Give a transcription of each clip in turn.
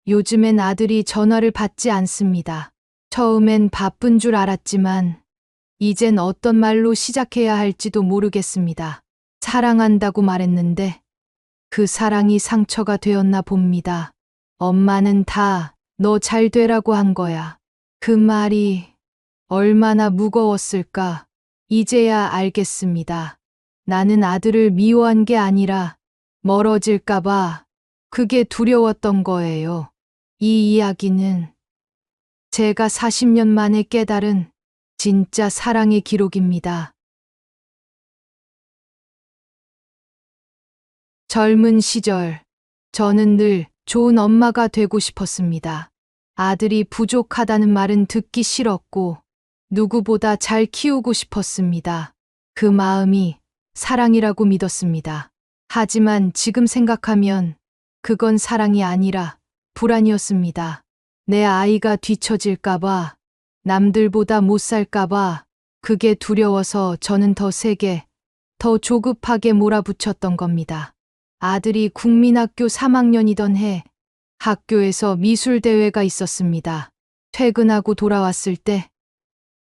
요즘엔 아들이 전화를 받지 않습니다. 처음엔 바쁜 줄 알았지만 이젠 어떤 말로 시작해야 할지도 모르겠습니다. 사랑한다고 말했는데 그 사랑이 상처가 되었나 봅니다. 엄마는 다 너 잘 되라고 한 거야. 그 말이 얼마나 무거웠을까. 이제야 알겠습니다. 나는 아들을 미워한 게 아니라 멀어질까봐 그게 두려웠던 거예요. 이 이야기는 제가 40년 만에 깨달은 진짜 사랑의 기록입니다. 젊은 시절, 저는 늘 좋은 엄마가 되고 싶었습니다. 아들이 부족하다는 말은 듣기 싫었고, 누구보다 잘 키우고 싶었습니다. 그 마음이 사랑이라고 믿었습니다. 하지만 지금 생각하면 그건 사랑이 아니라 불안이었습니다. 내 아이가 뒤처질까봐, 남들보다 못 살까봐, 그게 두려워서 저는 더 세게, 더 조급하게 몰아붙였던 겁니다. 아들이 국민학교 3학년이던 해 학교에서 미술대회가 있었습니다. 퇴근하고 돌아왔을 때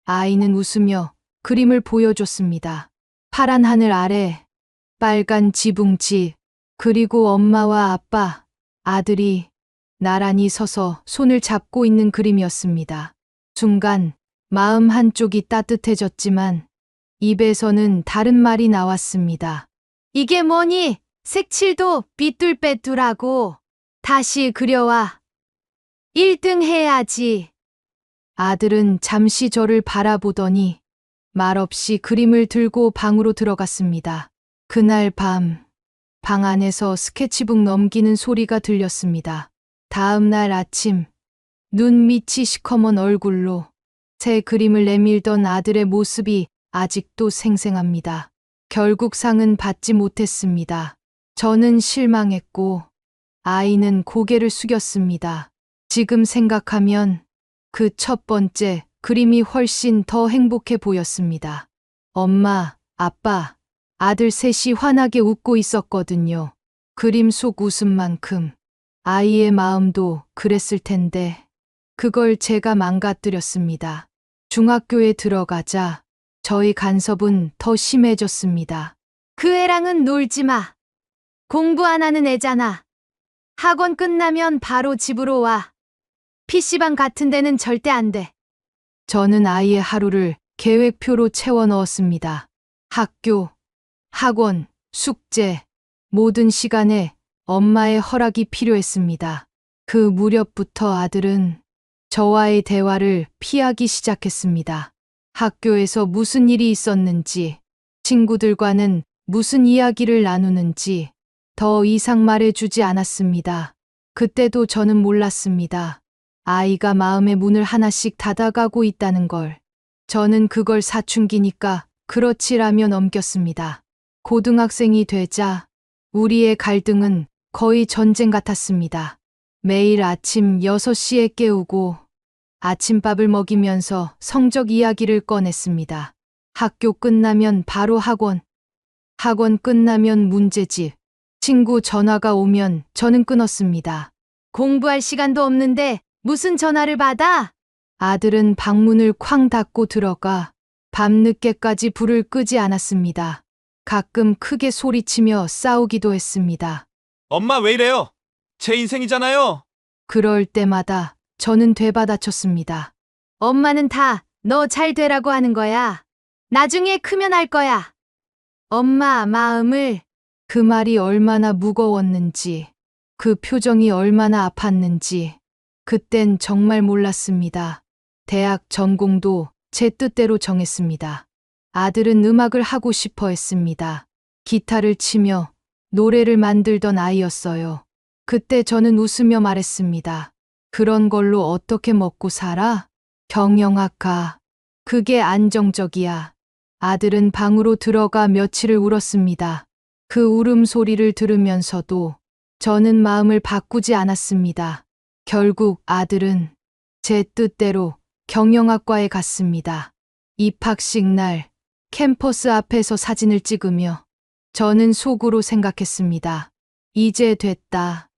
아이는 웃으며 그림을 보여줬습니다. 파란 하늘 아래 빨간 지붕집, 그리고 엄마와 아빠, 아들이 나란히 서서 손을 잡고 있는 그림이었습니다. 순간 마음 한쪽이 따뜻해졌지만 입에서는 다른 말이 나왔습니다. 이게 뭐니? 색칠도 삐뚤빼뚤하고 다시 그려와. 1등 해야지. 아들은 잠시 저를 바라보더니 말없이 그림을 들고 방으로 들어갔습니다. 그날 밤, 방 안에서 스케치북 넘기는 소리가 들렸습니다. 다음 날 아침, 눈 밑이 시커먼 얼굴로 새 그림을 내밀던 아들의 모습이 아직도 생생합니다. 결국 상은 받지 못했습니다. 저는 실망했고 아이는 고개를 숙였습니다. 지금 생각하면 그 첫 번째 그림이 훨씬 더 행복해 보였습니다. 엄마, 아빠, 아들 셋이 환하게 웃고 있었거든요. 그림 속 웃음만큼 아이의 마음도 그랬을 텐데 그걸 제가 망가뜨렸습니다. 중학교에 들어가자 저희 간섭은 더 심해졌습니다. 그 애랑은 놀지 마. 공부 안 하는 애잖아. 학원 끝나면 바로 집으로 와. PC방 같은 데는 절대 안 돼. 저는 아이의 하루를 계획표로 채워 넣었습니다. 학교, 학원, 숙제, 모든 시간에 엄마의 허락이 필요했습니다. 그 무렵부터 아들은 저와의 대화를 피하기 시작했습니다. 학교에서 무슨 일이 있었는지, 친구들과는 무슨 이야기를 나누는지 더 이상 말해주지 않았습니다. 그때도 저는 몰랐습니다. 아이가 마음의 문을 하나씩 닫아가고 있다는 걸. 저는 그걸 사춘기니까 그렇지라며 넘겼습니다. 고등학생이 되자 우리의 갈등은 거의 전쟁 같았습니다. 매일 아침 6시에 깨우고 아침밥을 먹이면서 성적 이야기를 꺼냈습니다. 학교 끝나면 바로 학원, 학원 끝나면 문제집, 친구 전화가 오면 저는 끊었습니다. 공부할 시간도 없는데 무슨 전화를 받아? 아들은 방문을 쾅 닫고 들어가 밤늦게까지 불을 끄지 않았습니다. 가끔 크게 소리치며 싸우기도 했습니다. 엄마 왜 이래요? 제 인생이잖아요. 그럴 때마다 저는 되받아쳤습니다. 엄마는 다 너 잘 되라고 하는 거야. 나중에 크면 할 거야. 엄마 마음을. 그 말이 얼마나 무거웠는지, 그 표정이 얼마나 아팠는지, 그땐 정말 몰랐습니다. 대학 전공도 제 뜻대로 정했습니다. 아들은 음악을 하고 싶어 했습니다. 기타를 치며 노래를 만들던 아이였어요. 그때 저는 웃으며 말했습니다. 그런 걸로 어떻게 먹고 살아? 경영학과. 그게 안정적이야. 아들은 방으로 들어가 며칠을 울었습니다. 그 울음소리를 들으면서도 저는 마음을 바꾸지 않았습니다. 결국 아들은 제 뜻대로 경영학과에 갔습니다. 입학식 날 캠퍼스 앞에서 사진을 찍으며 저는 속으로 생각했습니다. 이제 됐다.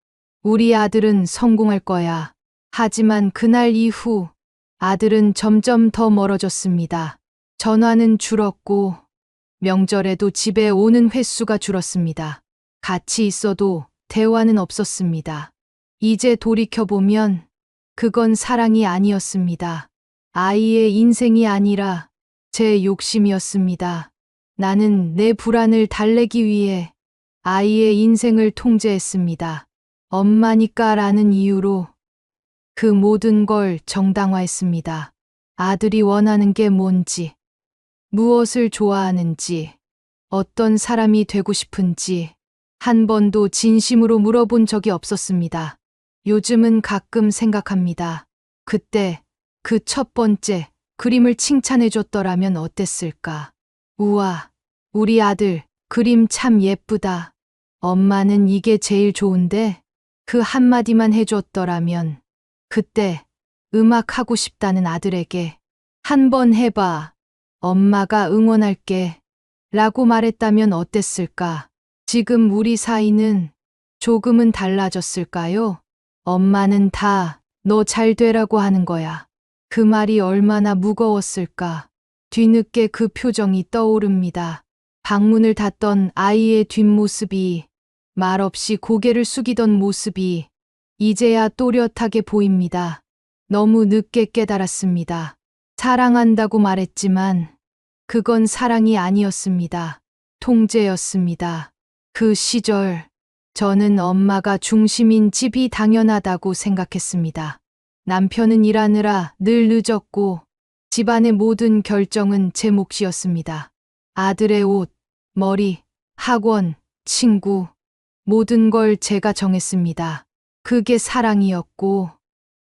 우리 아들은 성공할 거야. 하지만 그날 이후 아들은 점점 더 멀어졌습니다. 전화는 줄었고 명절에도 집에 오는 횟수가 줄었습니다. 같이 있어도 대화는 없었습니다. 이제 돌이켜보면 그건 사랑이 아니었습니다. 아이의 인생이 아니라 제 욕심이었습니다. 나는 내 불안을 달래기 위해 아이의 인생을 통제했습니다. 엄마니까라는 이유로 그 모든 걸 정당화했습니다. 아들이 원하는 게 뭔지, 무엇을 좋아하는지, 어떤 사람이 되고 싶은지 한 번도 진심으로 물어본 적이 없었습니다. 요즘은 가끔 생각합니다. 그때 그 첫 번째 그림을 칭찬해 줬더라면 어땠을까? 우와, 우리 아들 그림 참 예쁘다. 엄마는 이게 제일 좋은데 그 한마디만 해줬더라면 그때 음악 하고 싶다는 아들에게 한번 해봐. 엄마가 응원할게. 라고 말했다면 어땠을까? 지금 우리 사이는 조금은 달라졌을까요? 엄마는 다 너 잘 되라고 하는 거야. 그 말이 얼마나 무거웠을까? 뒤늦게 그 표정이 떠오릅니다. 방문을 닫던 아이의 뒷모습이, 말없이 고개를 숙이던 모습이 이제야 또렷하게 보입니다. 너무 늦게 깨달았습니다. 사랑한다고 말했지만 그건 사랑이 아니었습니다. 통제였습니다. 그 시절 저는 엄마가 중심인 집이 당연하다고 생각했습니다. 남편은 일하느라 늘 늦었고 집안의 모든 결정은 제 몫이었습니다. 아들의 옷, 머리, 학원, 친구, 모든 걸 제가 정했습니다. 그게 사랑이었고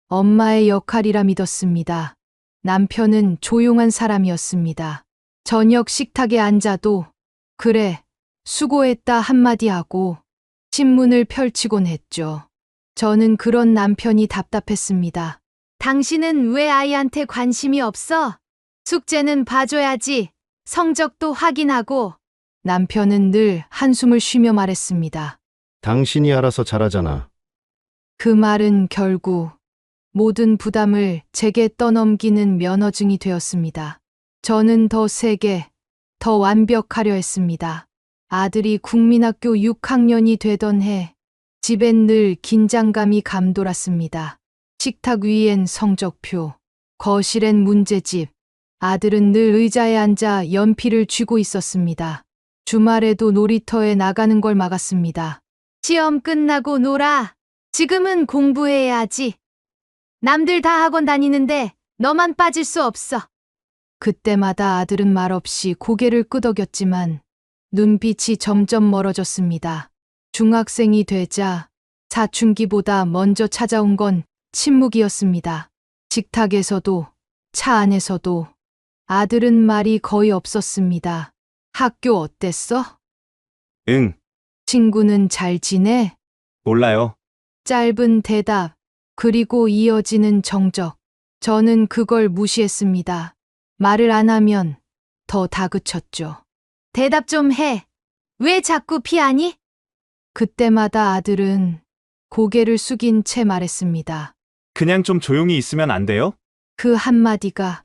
엄마의 역할이라 믿었습니다. 남편은 조용한 사람이었습니다. 저녁 식탁에 앉아도 그래, 수고했다 한마디 하고 신문을 펼치곤 했죠. 저는 그런 남편이 답답했습니다. 당신은 왜 아이한테 관심이 없어? 숙제는 봐줘야지. 성적도 확인하고. 남편은 늘 한숨을 쉬며 말했습니다. 당신이 알아서 잘하잖아. 그 말은 결국 모든 부담을 제게 떠넘기는 면허증이 되었습니다. 저는 더 세게, 더 완벽하려 했습니다. 아들이 국민학교 6학년이 되던 해, 집엔 늘 긴장감이 감돌았습니다. 식탁 위엔 성적표, 거실엔 문제집, 아들은 늘 의자에 앉아 연필을 쥐고 있었습니다. 주말에도 놀이터에 나가는 걸 막았습니다. 시험 끝나고 놀아. 지금은 공부해야지. 남들 다 학원 다니는데 너만 빠질 수 없어. 그때마다 아들은 말없이 고개를 끄덕였지만 눈빛이 점점 멀어졌습니다. 중학생이 되자 사춘기보다 먼저 찾아온 건 침묵이었습니다. 식탁에서도 차 안에서도 아들은 말이 거의 없었습니다. 학교 어땠어? 응, 친구는 잘 지내? 몰라요. 짧은 대답, 그리고 이어지는 정적. 저는 그걸 무시했습니다. 말을 안 하면 더 다그쳤죠. 대답 좀 해. 왜 자꾸 피하니? 그때마다 아들은 고개를 숙인 채 말했습니다. 그냥 좀 조용히 있으면 안 돼요? 그 한마디가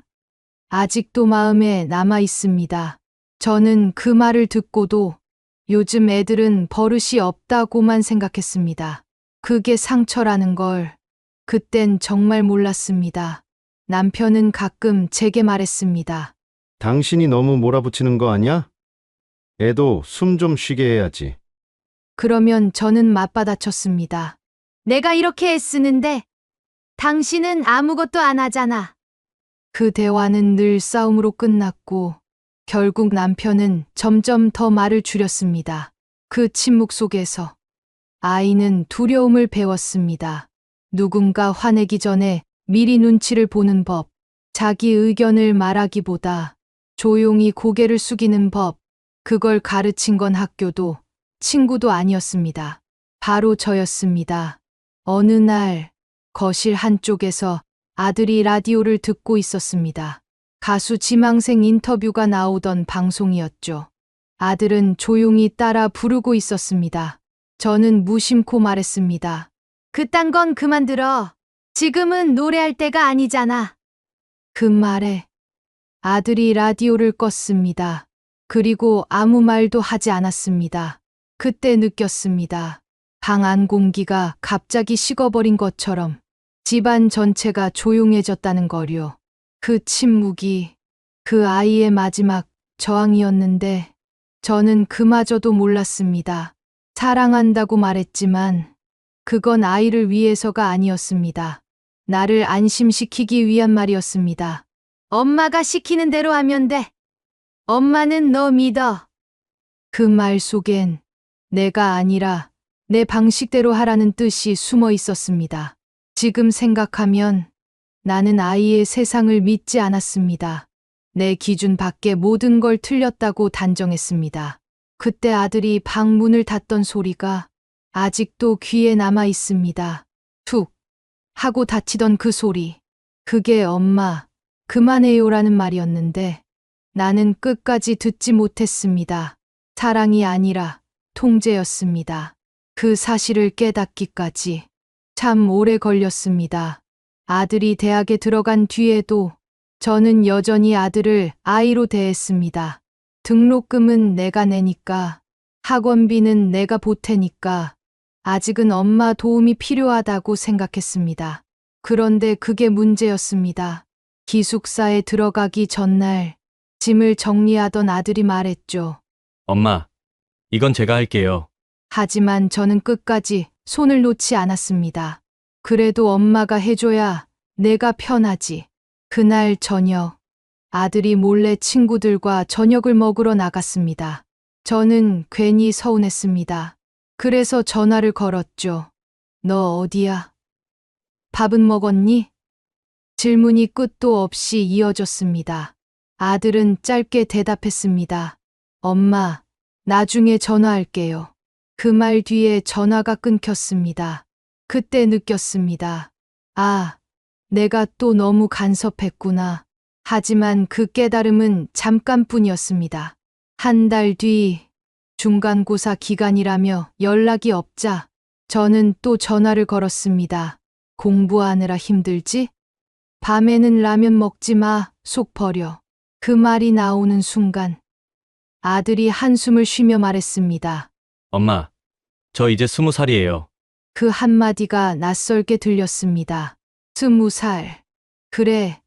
아직도 마음에 남아 있습니다. 저는 그 말을 듣고도 요즘 애들은 버릇이 없다고만 생각했습니다. 그게 상처라는 걸 그땐 정말 몰랐습니다. 남편은 가끔 제게 말했습니다. 당신이 너무 몰아붙이는 거 아니야? 애도 숨 좀 쉬게 해야지. 그러면 저는 맞받아쳤습니다. 내가 이렇게 애쓰는데 당신은 아무것도 안 하잖아. 그 대화는 늘 싸움으로 끝났고 결국 남편은 점점 더 말을 줄였습니다. 그 침묵 속에서 아이는 두려움을 배웠습니다. 누군가 화내기 전에 미리 눈치를 보는 법, 자기 의견을 말하기보다 조용히 고개를 숙이는 법, 그걸 가르친 건 학교도 친구도 아니었습니다. 바로 저였습니다. 어느 날 거실 한쪽에서 아들이 라디오를 듣고 있었습니다. 가수 지망생 인터뷰가 나오던 방송이었죠. 아들은 조용히 따라 부르고 있었습니다. 저는 무심코 말했습니다. 그딴 건 그만 들어. 지금은 노래할 때가 아니잖아. 그 말에 아들이 라디오를 껐습니다. 그리고 아무 말도 하지 않았습니다. 그때 느꼈습니다. 방 안 공기가 갑자기 식어버린 것처럼 집안 전체가 조용해졌다는 거요. 그 침묵이 그 아이의 마지막 저항이었는데 저는 그마저도 몰랐습니다. 사랑한다고 말했지만 그건 아이를 위해서가 아니었습니다. 나를 안심시키기 위한 말이었습니다. 엄마가 시키는 대로 하면 돼. 엄마는 너 믿어. 그 말 속엔 내가 아니라 내 방식대로 하라는 뜻이 숨어 있었습니다. 지금 생각하면 나는 아이의 세상을 믿지 않았습니다. 내 기준 밖의 모든 걸 틀렸다고 단정했습니다. 그때 아들이 방 문을 닫던 소리가 아직도 귀에 남아 있습니다. 툭 하고 닫히던 그 소리. 그게 엄마, 그만해요라는 말이었는데 나는 끝까지 듣지 못했습니다. 사랑이 아니라 통제였습니다. 그 사실을 깨닫기까지 참 오래 걸렸습니다. 아들이 대학에 들어간 뒤에도 저는 여전히 아들을 아이로 대했습니다. 등록금은 내가 내니까, 학원비는 내가 보태니까, 아직은 엄마 도움이 필요하다고 생각했습니다. 그런데 그게 문제였습니다. 기숙사에 들어가기 전날 짐을 정리하던 아들이 말했죠. 엄마, 이건 제가 할게요. 하지만 저는 끝까지 손을 놓지 않았습니다. 그래도 엄마가 해줘야 내가 편하지. 그날 저녁, 아들이 몰래 친구들과 저녁을 먹으러 나갔습니다. 저는 괜히 서운했습니다. 그래서 전화를 걸었죠. 너 어디야? 밥은 먹었니? 질문이 끝도 없이 이어졌습니다. 아들은 짧게 대답했습니다. 엄마, 나중에 전화할게요. 그 말 뒤에 전화가 끊겼습니다. 그때 느꼈습니다. 아, 내가 또 너무 간섭했구나. 하지만 그 깨달음은 잠깐뿐이었습니다. 한 달 뒤 중간고사 기간이라며 연락이 없자 저는 또 전화를 걸었습니다. 공부하느라 힘들지? 밤에는 라면 먹지 마, 속 버려. 그 말이 나오는 순간 아들이 한숨을 쉬며 말했습니다. 엄마, 저 이제 20살이에요. 그 한마디가 낯설게 들렸습니다. 20살. 그래,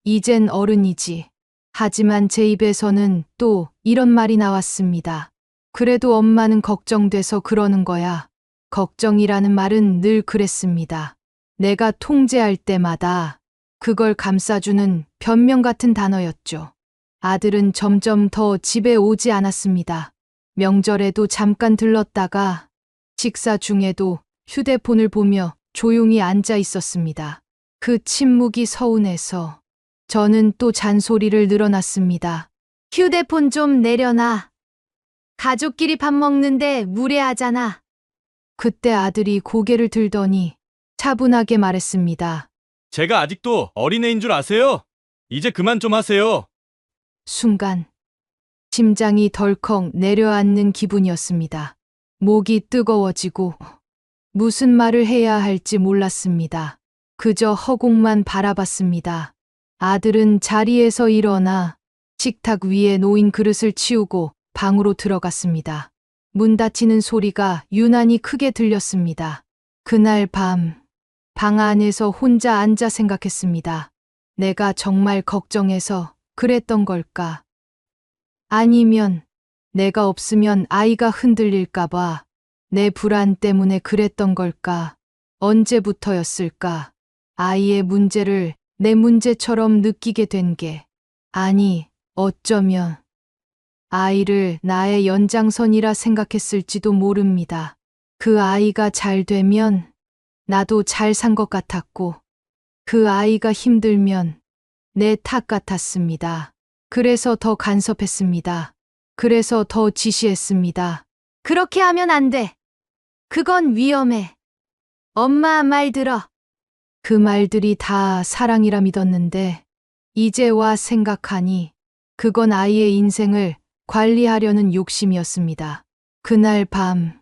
이젠 어른이지. 하지만 제 입에서는 또 이런 말이 나왔습니다. 그래도 엄마는 걱정돼서 그러는 거야. 걱정이라는 말은 늘 그랬습니다. 내가 통제할 때마다 그걸 감싸주는 변명 같은 단어였죠. 아들은 점점 더 집에 오지 않았습니다. 명절에도 잠깐 들렀다가 식사 중에도 휴대폰을 보며 조용히 앉아 있었습니다. 그 침묵이 서운해서 저는 또 잔소리를 늘어놨습니다. 휴대폰 좀 내려놔. 가족끼리 밥 먹는데 무례하잖아. 그때 아들이 고개를 들더니 차분하게 말했습니다. 제가 아직도 어린애인 줄 아세요? 이제 그만 좀 하세요. 순간 심장이 덜컥 내려앉는 기분이었습니다. 목이 뜨거워지고 무슨 말을 해야 할지 몰랐습니다. 그저 허공만 바라봤습니다. 아들은 자리에서 일어나 식탁 위에 놓인 그릇을 치우고 방으로 들어갔습니다. 문 닫히는 소리가 유난히 크게 들렸습니다. 그날 밤, 방 안에서 혼자 앉아 생각했습니다. 내가 정말 걱정해서 그랬던 걸까? 아니면 내가 없으면 아이가 흔들릴까봐 내 불안 때문에 그랬던 걸까? 언제부터였을까? 아이의 문제를 내 문제처럼 느끼게 된 게, 아니, 어쩌면 아이를 나의 연장선이라 생각했을지도 모릅니다. 그 아이가 잘 되면 나도 잘 산 것 같았고, 그 아이가 힘들면 내 탓 같았습니다. 그래서 더 간섭했습니다. 그래서 더 지시했습니다. 그렇게 하면 안 돼. 그건 위험해. 엄마 말 들어. 그 말들이 다 사랑이라 믿었는데 이제 와 생각하니 그건 아이의 인생을 관리하려는 욕심이었습니다. 그날 밤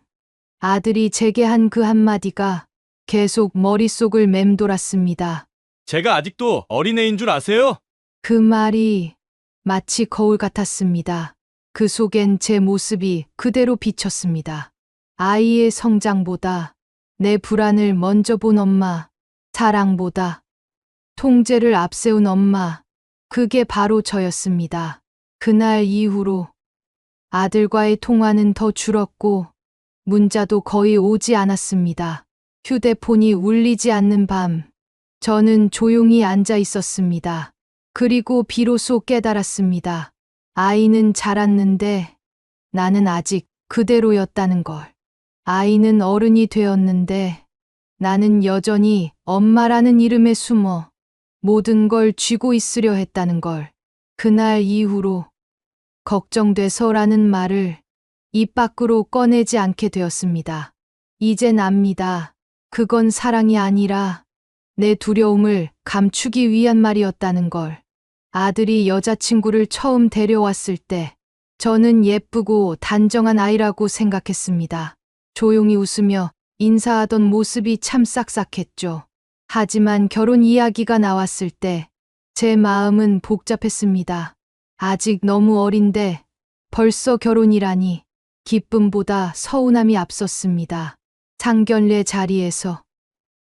아들이 제게 한 그 한마디가 계속 머릿속을 맴돌았습니다. 제가 아직도 어린애인 줄 아세요? 그 말이 마치 거울 같았습니다. 그 속엔 제 모습이 그대로 비쳤습니다. 아이의 성장보다 내 불안을 먼저 본 엄마, 사랑보다 통제를 앞세운 엄마, 그게 바로 저였습니다. 그날 이후로 아들과의 통화는 더 줄었고 문자도 거의 오지 않았습니다. 휴대폰이 울리지 않는 밤, 저는 조용히 앉아 있었습니다. 그리고 비로소 깨달았습니다. 아이는 자랐는데 나는 아직 그대로였다는 걸. 아이는 어른이 되었는데 나는 여전히 엄마라는 이름에 숨어 모든 걸 쥐고 있으려 했다는 걸. 그날 이후로 걱정돼서라는 말을 입 밖으로 꺼내지 않게 되었습니다. 이젠 압니다. 그건 사랑이 아니라 내 두려움을 감추기 위한 말이었다는 걸. 아들이 여자친구를 처음 데려왔을 때 저는 예쁘고 단정한 아이라고 생각했습니다. 조용히 웃으며 인사하던 모습이 참 싹싹했죠. 하지만 결혼 이야기가 나왔을 때 제 마음은 복잡했습니다. 아직 너무 어린데 벌써 결혼이라니 기쁨보다 서운함이 앞섰습니다. 상견례 자리에서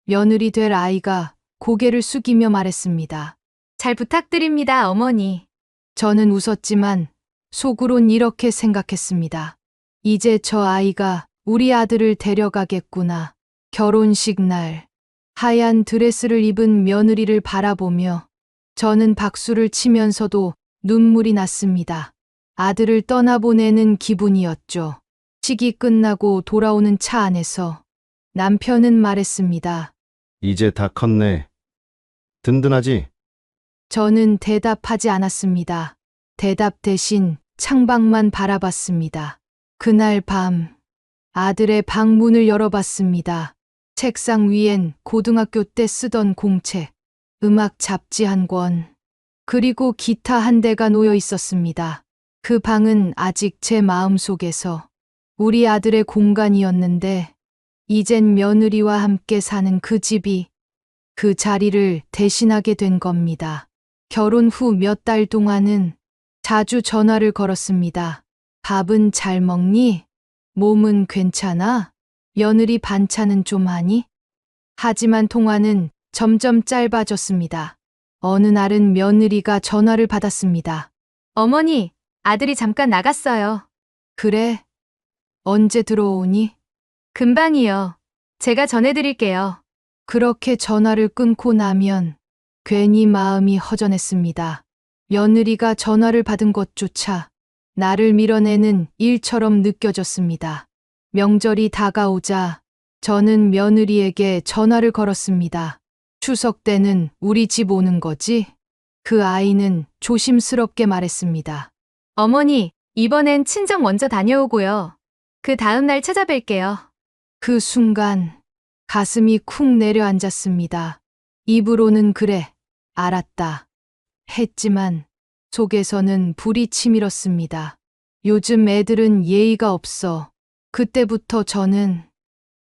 며느리 될 아이가 고개를 숙이며 말했습니다. 잘 부탁드립니다, 어머니. 저는 웃었지만 속으론 이렇게 생각했습니다. 이제 저 아이가 우리 아들을 데려가겠구나. 결혼식 날 하얀 드레스를 입은 며느리를 바라보며 저는 박수를 치면서도 눈물이 났습니다. 아들을 떠나보내는 기분이었죠. 식이 끝나고 돌아오는 차 안에서 남편은 말했습니다. 이제 다 컸네. 든든하지? 저는 대답하지 않았습니다. 대답 대신 창밖만 바라봤습니다. 그날 밤 아들의 방문을 열어봤습니다. 책상 위엔 고등학교 때 쓰던 공책, 음악 잡지 한 권, 그리고 기타 한 대가 놓여 있었습니다. 그 방은 아직 제 마음속에서 우리 아들의 공간이었는데 이젠 며느리와 함께 사는 그 집이 그 자리를 대신하게 된 겁니다. 결혼 후 몇 달 동안은 자주 전화를 걸었습니다. 밥은 잘 먹니? 몸은 괜찮아? 며느리 반찬은 좀 하니? 하지만 통화는 점점 짧아졌습니다. 어느 날은 며느리가 전화를 받았습니다. 어머니, 아들이 잠깐 나갔어요. 그래? 언제 들어오니? 금방이요. 제가 전해드릴게요. 그렇게 전화를 끊고 나면 괜히 마음이 허전했습니다. 며느리가 전화를 받은 것조차 나를 밀어내는 일처럼 느껴졌습니다. 명절이 다가오자 저는 며느리에게 전화를 걸었습니다. 추석 때는 우리 집 오는 거지? 그 아이는 조심스럽게 말했습니다. 어머니, 이번엔 친정 먼저 다녀오고요. 그 다음 날 찾아뵐게요. 그 순간 가슴이 쿵 내려앉았습니다. 입으로는 그래, 알았다. 했지만 속에서는 불이 치밀었습니다. 요즘 애들은 예의가 없어. 그때부터 저는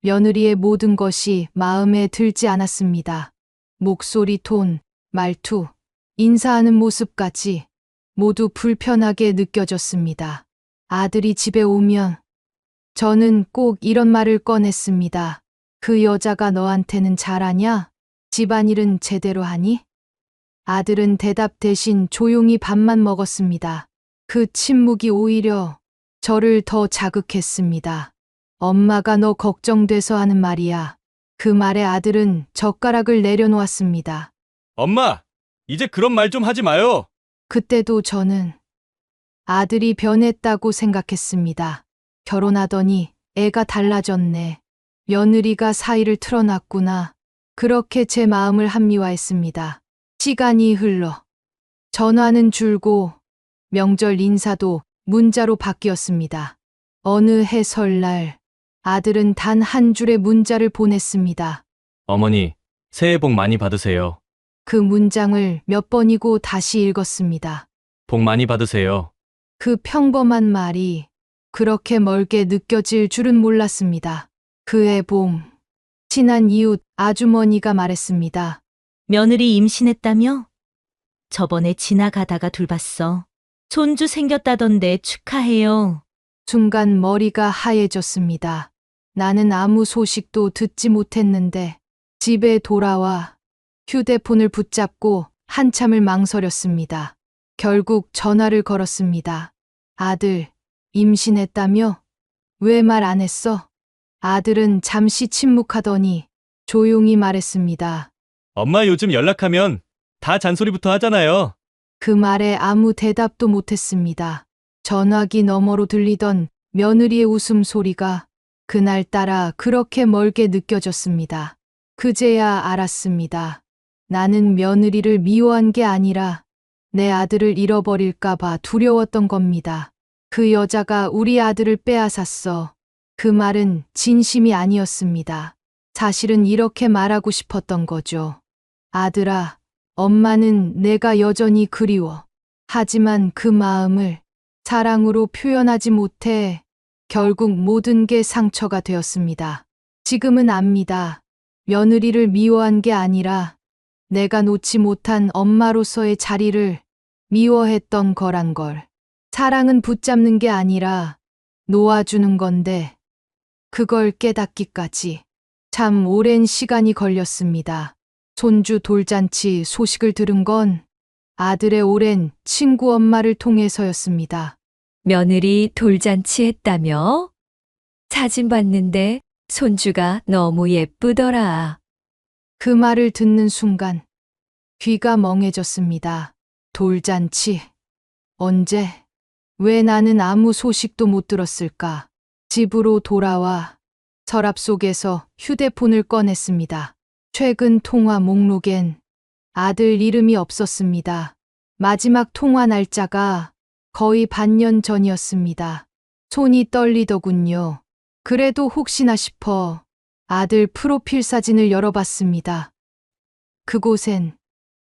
며느리의 모든 것이 마음에 들지 않았습니다. 목소리 톤, 말투, 인사하는 모습까지 모두 불편하게 느껴졌습니다. 아들이 집에 오면 저는 꼭 이런 말을 꺼냈습니다. 그 여자가 너한테는 잘하냐? 집안일은 제대로 하니? 아들은 대답 대신 조용히 밥만 먹었습니다. 그 침묵이 오히려 저를 더 자극했습니다. 엄마가 너 걱정돼서 하는 말이야. 그 말에 아들은 젓가락을 내려놓았습니다. 엄마, 이제 그런 말 좀 하지 마요. 그때도 저는 아들이 변했다고 생각했습니다. 결혼하더니 애가 달라졌네. 며느리가 사이를 틀어놨구나. 그렇게 제 마음을 합리화했습니다. 시간이 흘러 전화는 줄고 명절 인사도 문자로 바뀌었습니다. 어느 해 설날 아들은 단 한 줄의 문자를 보냈습니다. 어머니, 새해 복 많이 받으세요. 그 문장을 몇 번이고 다시 읽었습니다. 복 많이 받으세요. 그 평범한 말이 그렇게 멀게 느껴질 줄은 몰랐습니다. 그해 봄, 친한 이웃 아주머니가 말했습니다. 며느리 임신했다며? 저번에 지나가다가 둘봤어. 손주 생겼다던데 축하해요. 순간 머리가 하얘졌습니다. 나는 아무 소식도 듣지 못했는데 집에 돌아와 휴대폰을 붙잡고 한참을 망설였습니다. 결국 전화를 걸었습니다. 아들, 임신했다며? 왜 말 안 했어? 아들은 잠시 침묵하더니 조용히 말했습니다. 엄마 요즘 연락하면 다 잔소리부터 하잖아요. 그 말에 아무 대답도 못했습니다. 전화기 너머로 들리던 며느리의 웃음소리가 그날따라 그렇게 멀게 느껴졌습니다. 그제야 알았습니다. 나는 며느리를 미워한 게 아니라 내 아들을 잃어버릴까봐 두려웠던 겁니다. 그 여자가 우리 아들을 빼앗았어. 그 말은 진심이 아니었습니다. 사실은 이렇게 말하고 싶었던 거죠. 아들아, 엄마는 내가 여전히 그리워. 하지만 그 마음을 사랑으로 표현하지 못해 결국 모든 게 상처가 되었습니다. 지금은 압니다. 며느리를 미워한 게 아니라 내가 놓지 못한 엄마로서의 자리를 미워했던 거란 걸. 사랑은 붙잡는 게 아니라 놓아주는 건데 그걸 깨닫기까지 참 오랜 시간이 걸렸습니다. 손주 돌잔치 소식을 들은 건 아들의 오랜 친구 엄마를 통해서였습니다. 며느리 돌잔치 했다며? 사진 봤는데 손주가 너무 예쁘더라. 그 말을 듣는 순간 귀가 멍해졌습니다. 돌잔치. 언제? 왜 나는 아무 소식도 못 들었을까? 집으로 돌아와 서랍 속에서 휴대폰을 꺼냈습니다. 최근 통화 목록엔 아들 이름이 없었습니다. 마지막 통화 날짜가 거의 반년 전이었습니다. 손이 떨리더군요. 그래도 혹시나 싶어 아들 프로필 사진을 열어봤습니다. 그곳엔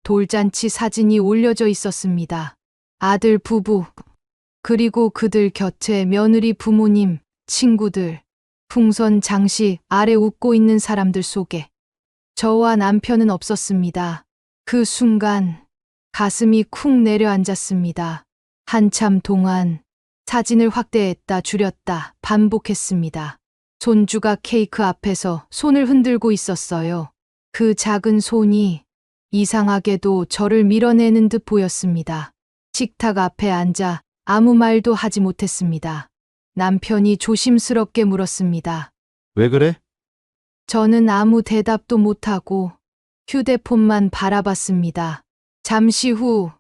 돌잔치 사진이 올려져 있었습니다. 아들 부부, 그리고 그들 곁에 며느리 부모님, 친구들, 풍선 장식 아래 웃고 있는 사람들 속에 저와 남편은 없었습니다. 그 순간 가슴이 쿵 내려앉았습니다. 한참 동안 사진을 확대했다 줄였다 반복했습니다. 손주가 케이크 앞에서 손을 흔들고 있었어요. 그 작은 손이 이상하게도 저를 밀어내는 듯 보였습니다. 식탁 앞에 앉아 아무 말도 하지 못했습니다. 남편이 조심스럽게 물었습니다. 왜 그래? 저는 아무 대답도 못하고 휴대폰만 바라봤습니다. 잠시 후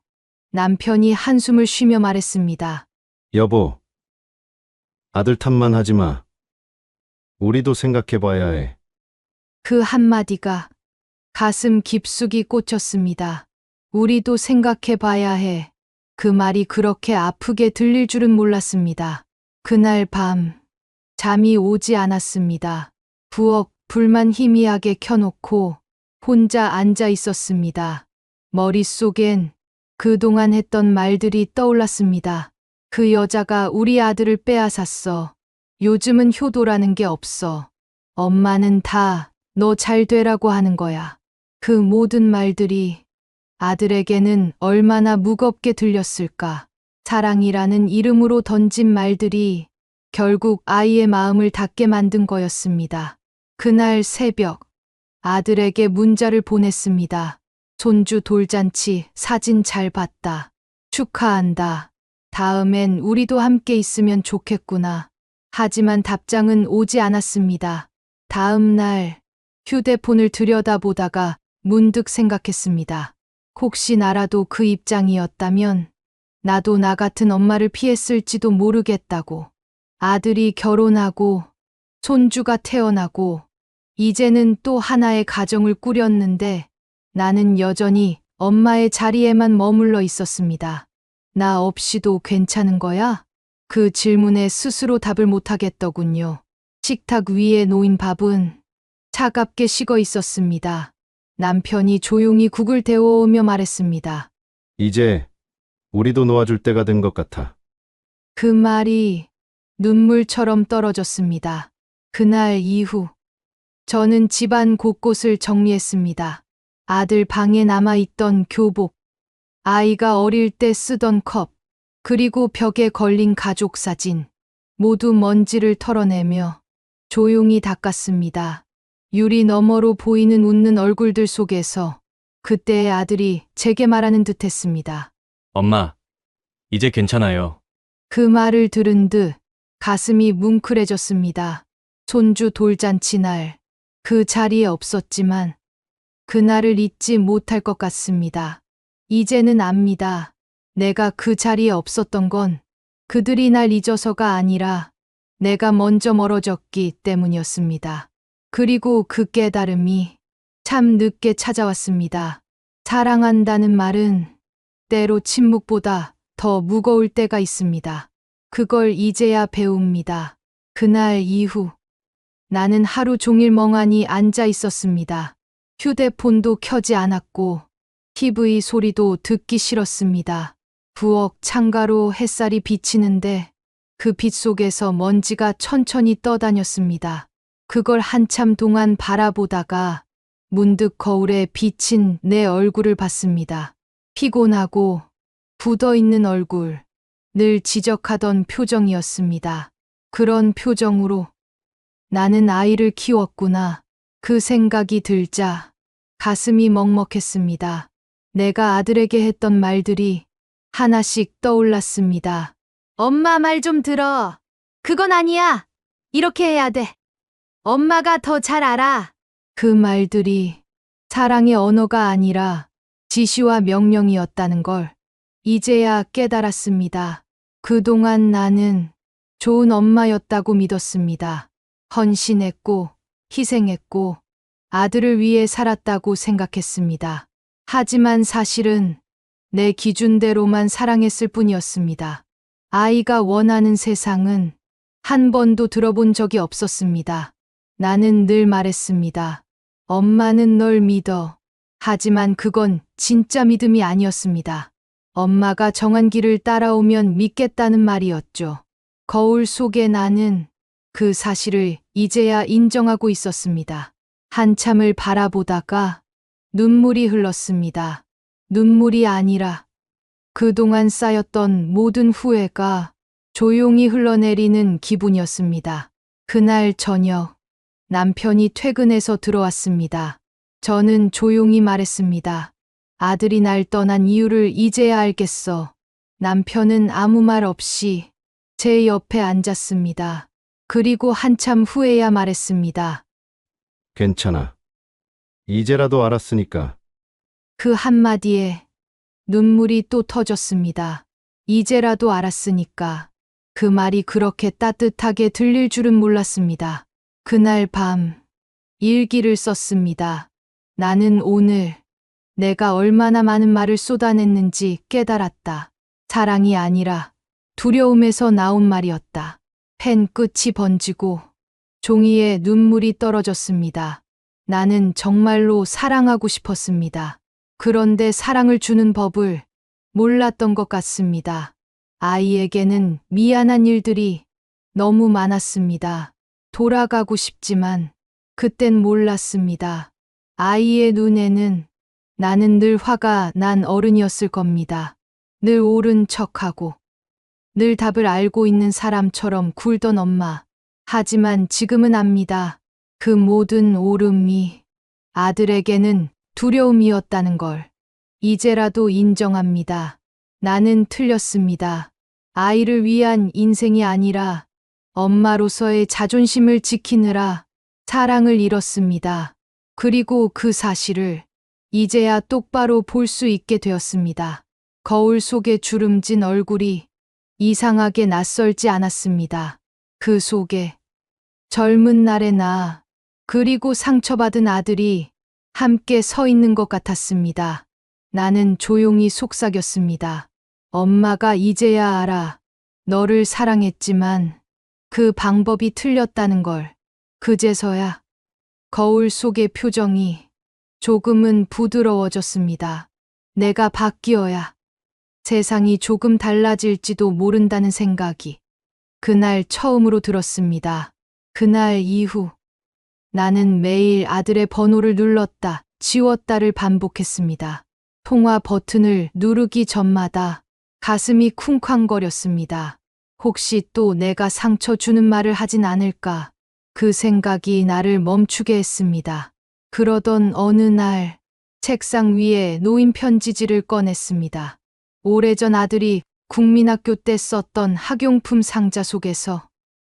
남편이 한숨을 쉬며 말했습니다. 여보, 아들 탓만 하지 마. 우리도 생각해 봐야 해. 그 한마디가 가슴 깊숙이 꽂혔습니다. 우리도 생각해 봐야 해. 그 말이 그렇게 아프게 들릴 줄은 몰랐습니다. 그날 밤 잠이 오지 않았습니다. 부엌 불만 희미하게 켜놓고 혼자 앉아 있었습니다. 머릿속엔 그동안 했던 말들이 떠올랐습니다. 그 여자가 우리 아들을 빼앗았어. 요즘은 효도라는 게 없어. 엄마는 다 너 잘 되라고 하는 거야. 그 모든 말들이 아들에게는 얼마나 무겁게 들렸을까. 사랑이라는 이름으로 던진 말들이 결국 아이의 마음을 닫게 만든 거였습니다. 그날 새벽 아들에게 문자를 보냈습니다. 손주 돌잔치 사진 잘 봤다. 축하한다. 다음엔 우리도 함께 있으면 좋겠구나. 하지만 답장은 오지 않았습니다. 다음 날 휴대폰을 들여다보다가 문득 생각했습니다. 혹시 나라도 그 입장이었다면 나도 나 같은 엄마를 피했을지도 모르겠다고. 아들이 결혼하고 손주가 태어나고 이제는 또 하나의 가정을 꾸렸는데 나는 여전히 엄마의 자리에만 머물러 있었습니다. 나 없이도 괜찮은 거야? 그 질문에 스스로 답을 못하겠더군요. 식탁 위에 놓인 밥은 차갑게 식어 있었습니다. 남편이 조용히 국을 데워오며 말했습니다. 이제 우리도 놓아줄 때가 된 것 같아. 그 말이 눈물처럼 떨어졌습니다. 그날 이후 저는 집안 곳곳을 정리했습니다. 아들 방에 남아있던 교복, 아이가 어릴 때 쓰던 컵, 그리고 벽에 걸린 가족 사진, 모두 먼지를 털어내며 조용히 닦았습니다. 유리 너머로 보이는 웃는 얼굴들 속에서 그때의 아들이 제게 말하는 듯 했습니다. 엄마, 이제 괜찮아요. 그 말을 들은 듯 가슴이 뭉클해졌습니다. 손주 돌잔치 날, 그 자리에 없었지만 그날을 잊지 못할 것 같습니다. 이제는 압니다. 내가 그 자리에 없었던 건 그들이 날 잊어서가 아니라 내가 먼저 멀어졌기 때문이었습니다. 그리고 그 깨달음이 참 늦게 찾아왔습니다. 사랑한다는 말은 때로 침묵보다 더 무거울 때가 있습니다. 그걸 이제야 배웁니다. 그날 이후 나는 하루 종일 멍하니 앉아 있었습니다. 휴대폰도 켜지 않았고 TV 소리도 듣기 싫었습니다. 부엌 창가로 햇살이 비치는데 그 빛 속에서 먼지가 천천히 떠다녔습니다. 그걸 한참 동안 바라보다가 문득 거울에 비친 내 얼굴을 봤습니다. 피곤하고 굳어있는 얼굴, 늘 지적하던 표정이었습니다. 그런 표정으로 나는 아이를 키웠구나. 그 생각이 들자 가슴이 먹먹했습니다. 내가 아들에게 했던 말들이 하나씩 떠올랐습니다. 엄마 말 좀 들어. 그건 아니야. 이렇게 해야 돼. 엄마가 더 잘 알아. 그 말들이 사랑의 언어가 아니라 지시와 명령이었다는 걸 이제야 깨달았습니다. 그동안 나는 좋은 엄마였다고 믿었습니다. 헌신했고 희생했고 아들을 위해 살았다고 생각했습니다. 하지만 사실은 내 기준대로만 사랑했을 뿐이었습니다. 아이가 원하는 세상은 한 번도 들어본 적이 없었습니다. 나는 늘 말했습니다. 엄마는 널 믿어. 하지만 그건 진짜 믿음이 아니었습니다. 엄마가 정한 길을 따라오면 믿겠다는 말이었죠. 거울 속에 나는 그 사실을 이제야 인정하고 있었습니다. 한참을 바라보다가 눈물이 흘렀습니다. 눈물이 아니라 그동안 쌓였던 모든 후회가 조용히 흘러내리는 기분이었습니다. 그날 저녁 남편이 퇴근해서 들어왔습니다. 저는 조용히 말했습니다. 아들이 날 떠난 이유를 이제야 알겠어. 남편은 아무 말 없이 제 옆에 앉았습니다. 그리고 한참 후에야 말했습니다. 괜찮아. 이제라도 알았으니까. 그 한마디에 눈물이 또 터졌습니다. 이제라도 알았으니까. 그 말이 그렇게 따뜻하게 들릴 줄은 몰랐습니다. 그날 밤 일기를 썼습니다. 나는 오늘 내가 얼마나 많은 말을 쏟아냈는지 깨달았다. 사랑이 아니라 두려움에서 나온 말이었다. 펜 끝이 번지고 종이에 눈물이 떨어졌습니다. 나는 정말로 사랑하고 싶었습니다. 그런데 사랑을 주는 법을 몰랐던 것 같습니다. 아이에게는 미안한 일들이 너무 많았습니다. 돌아가고 싶지만 그땐 몰랐습니다. 아이의 눈에는 나는 늘 화가 난 어른이었을 겁니다. 늘 옳은 척하고 늘 답을 알고 있는 사람처럼 굴던 엄마. 하지만 지금은 압니다. 그 모든 옳음이 아들에게는 두려움이었다는 걸 이제라도 인정합니다. 나는 틀렸습니다. 아이를 위한 인생이 아니라 엄마로서의 자존심을 지키느라 사랑을 잃었습니다. 그리고 그 사실을 이제야 똑바로 볼 수 있게 되었습니다. 거울 속에 주름진 얼굴이 이상하게 낯설지 않았습니다. 그 속에 젊은 날의 나, 그리고 상처받은 아들이 함께 서 있는 것 같았습니다. 나는 조용히 속삭였습니다. 엄마가 이제야 알아. 너를 사랑했지만 그 방법이 틀렸다는 걸. 그제서야 거울 속의 표정이 조금은 부드러워졌습니다. 내가 바뀌어야 세상이 조금 달라질지도 모른다는 생각이 그날 처음으로 들었습니다. 그날 이후 나는 매일 아들의 번호를 눌렀다, 지웠다를 반복했습니다. 통화 버튼을 누르기 전마다 가슴이 쿵쾅거렸습니다. 혹시 또 내가 상처 주는 말을 하진 않을까? 그 생각이 나를 멈추게 했습니다. 그러던 어느 날 책상 위에 놓인 편지지를 꺼냈습니다. 오래전 아들이 국민학교 때 썼던 학용품 상자 속에서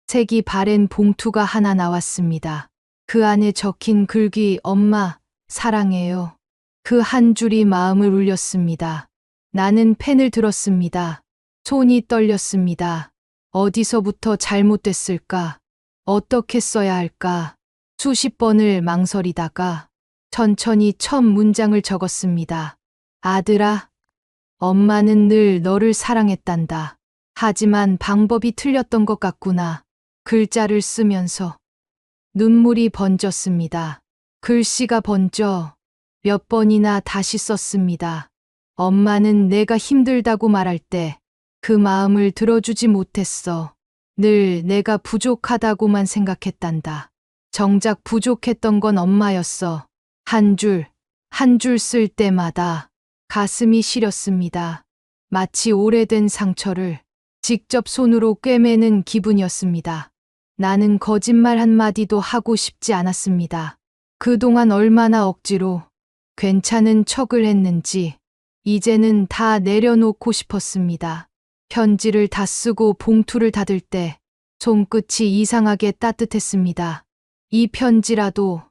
색이 바랜 봉투가 하나 나왔습니다. 그 안에 적힌 글귀 "엄마, 사랑해요." 그 한 줄이 마음을 울렸습니다. 나는 펜을 들었습니다. 손이 떨렸습니다. 어디서부터 잘못됐을까? 어떻게 써야 할까? 수십 번을 망설이다가 천천히 첫 문장을 적었습니다. 아들아, 엄마는 늘 너를 사랑했단다. 하지만 방법이 틀렸던 것 같구나. 글자를 쓰면서 눈물이 번졌습니다. 글씨가 번져 몇 번이나 다시 썼습니다. 엄마는 내가 힘들다고 말할 때 그 마음을 들어주지 못했어. 늘 내가 부족하다고만 생각했단다. 정작 부족했던 건 엄마였어. 한 줄, 한 줄 쓸 때마다 가슴이 시렸습니다. 마치 오래된 상처를 직접 손으로 꿰매는 기분이었습니다. 나는 거짓말 한마디도 하고 싶지 않았습니다. 그동안 얼마나 억지로 괜찮은 척을 했는지 이제는 다 내려놓고 싶었습니다. 편지를 다 쓰고 봉투를 닫을 때 손끝이 이상하게 따뜻했습니다. 이 편지라도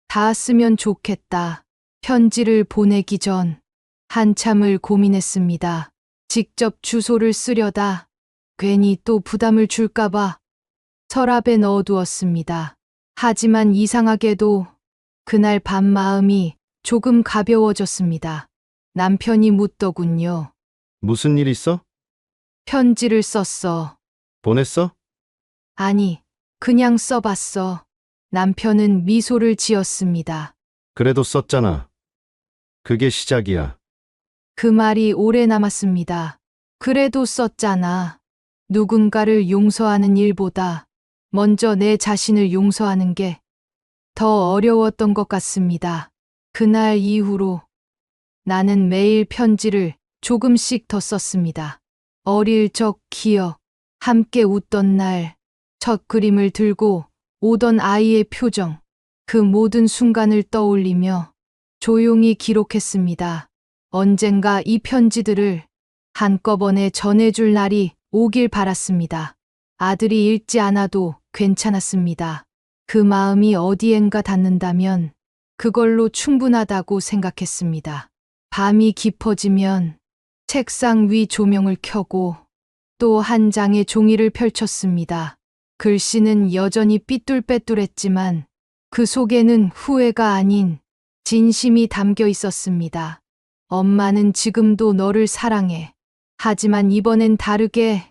다 쓰면 좋겠다. 편지를 보내기 전 한참을 고민했습니다. 직접 주소를 쓰려다 괜히 또 부담을 줄까봐 서랍에 넣어두었습니다. 하지만 이상하게도 그날 밤 마음이 조금 가벼워졌습니다. 남편이 묻더군요. 무슨 일 있어? 편지를 썼어. 보냈어? 아니, 그냥 써봤어. 남편은 미소를 지었습니다. 그래도 썼잖아. 그게 시작이야. 그 말이 오래 남았습니다. 그래도 썼잖아. 누군가를 용서하는 일보다 먼저 내 자신을 용서하는 게 더 어려웠던 것 같습니다. 그날 이후로 나는 매일 편지를 조금씩 더 썼습니다. 어릴 적 기억, 함께 웃던 날, 첫 그림을 들고 오던 아이의 표정, 그 모든 순간을 떠올리며 조용히 기록했습니다. 언젠가 이 편지들을 한꺼번에 전해줄 날이 오길 바랐습니다. 아들이 읽지 않아도 괜찮았습니다. 그 마음이 어디엔가 닿는다면 그걸로 충분하다고 생각했습니다. 밤이 깊어지면 책상 위 조명을 켜고 또 한 장의 종이를 펼쳤습니다. 글씨는 여전히 삐뚤빼뚤했지만 그 속에는 후회가 아닌 진심이 담겨 있었습니다. 엄마는 지금도 너를 사랑해. 하지만 이번엔 다르게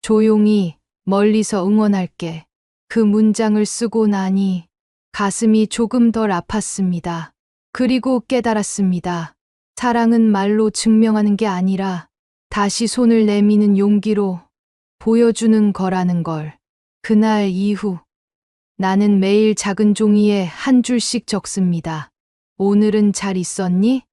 조용히 멀리서 응원할게. 그 문장을 쓰고 나니 가슴이 조금 덜 아팠습니다. 그리고 깨달았습니다. 사랑은 말로 증명하는 게 아니라 다시 손을 내미는 용기로 보여주는 거라는 걸. 그날 이후 나는 매일 작은 종이에 한 줄씩 적습니다. 오늘은 잘 있었니?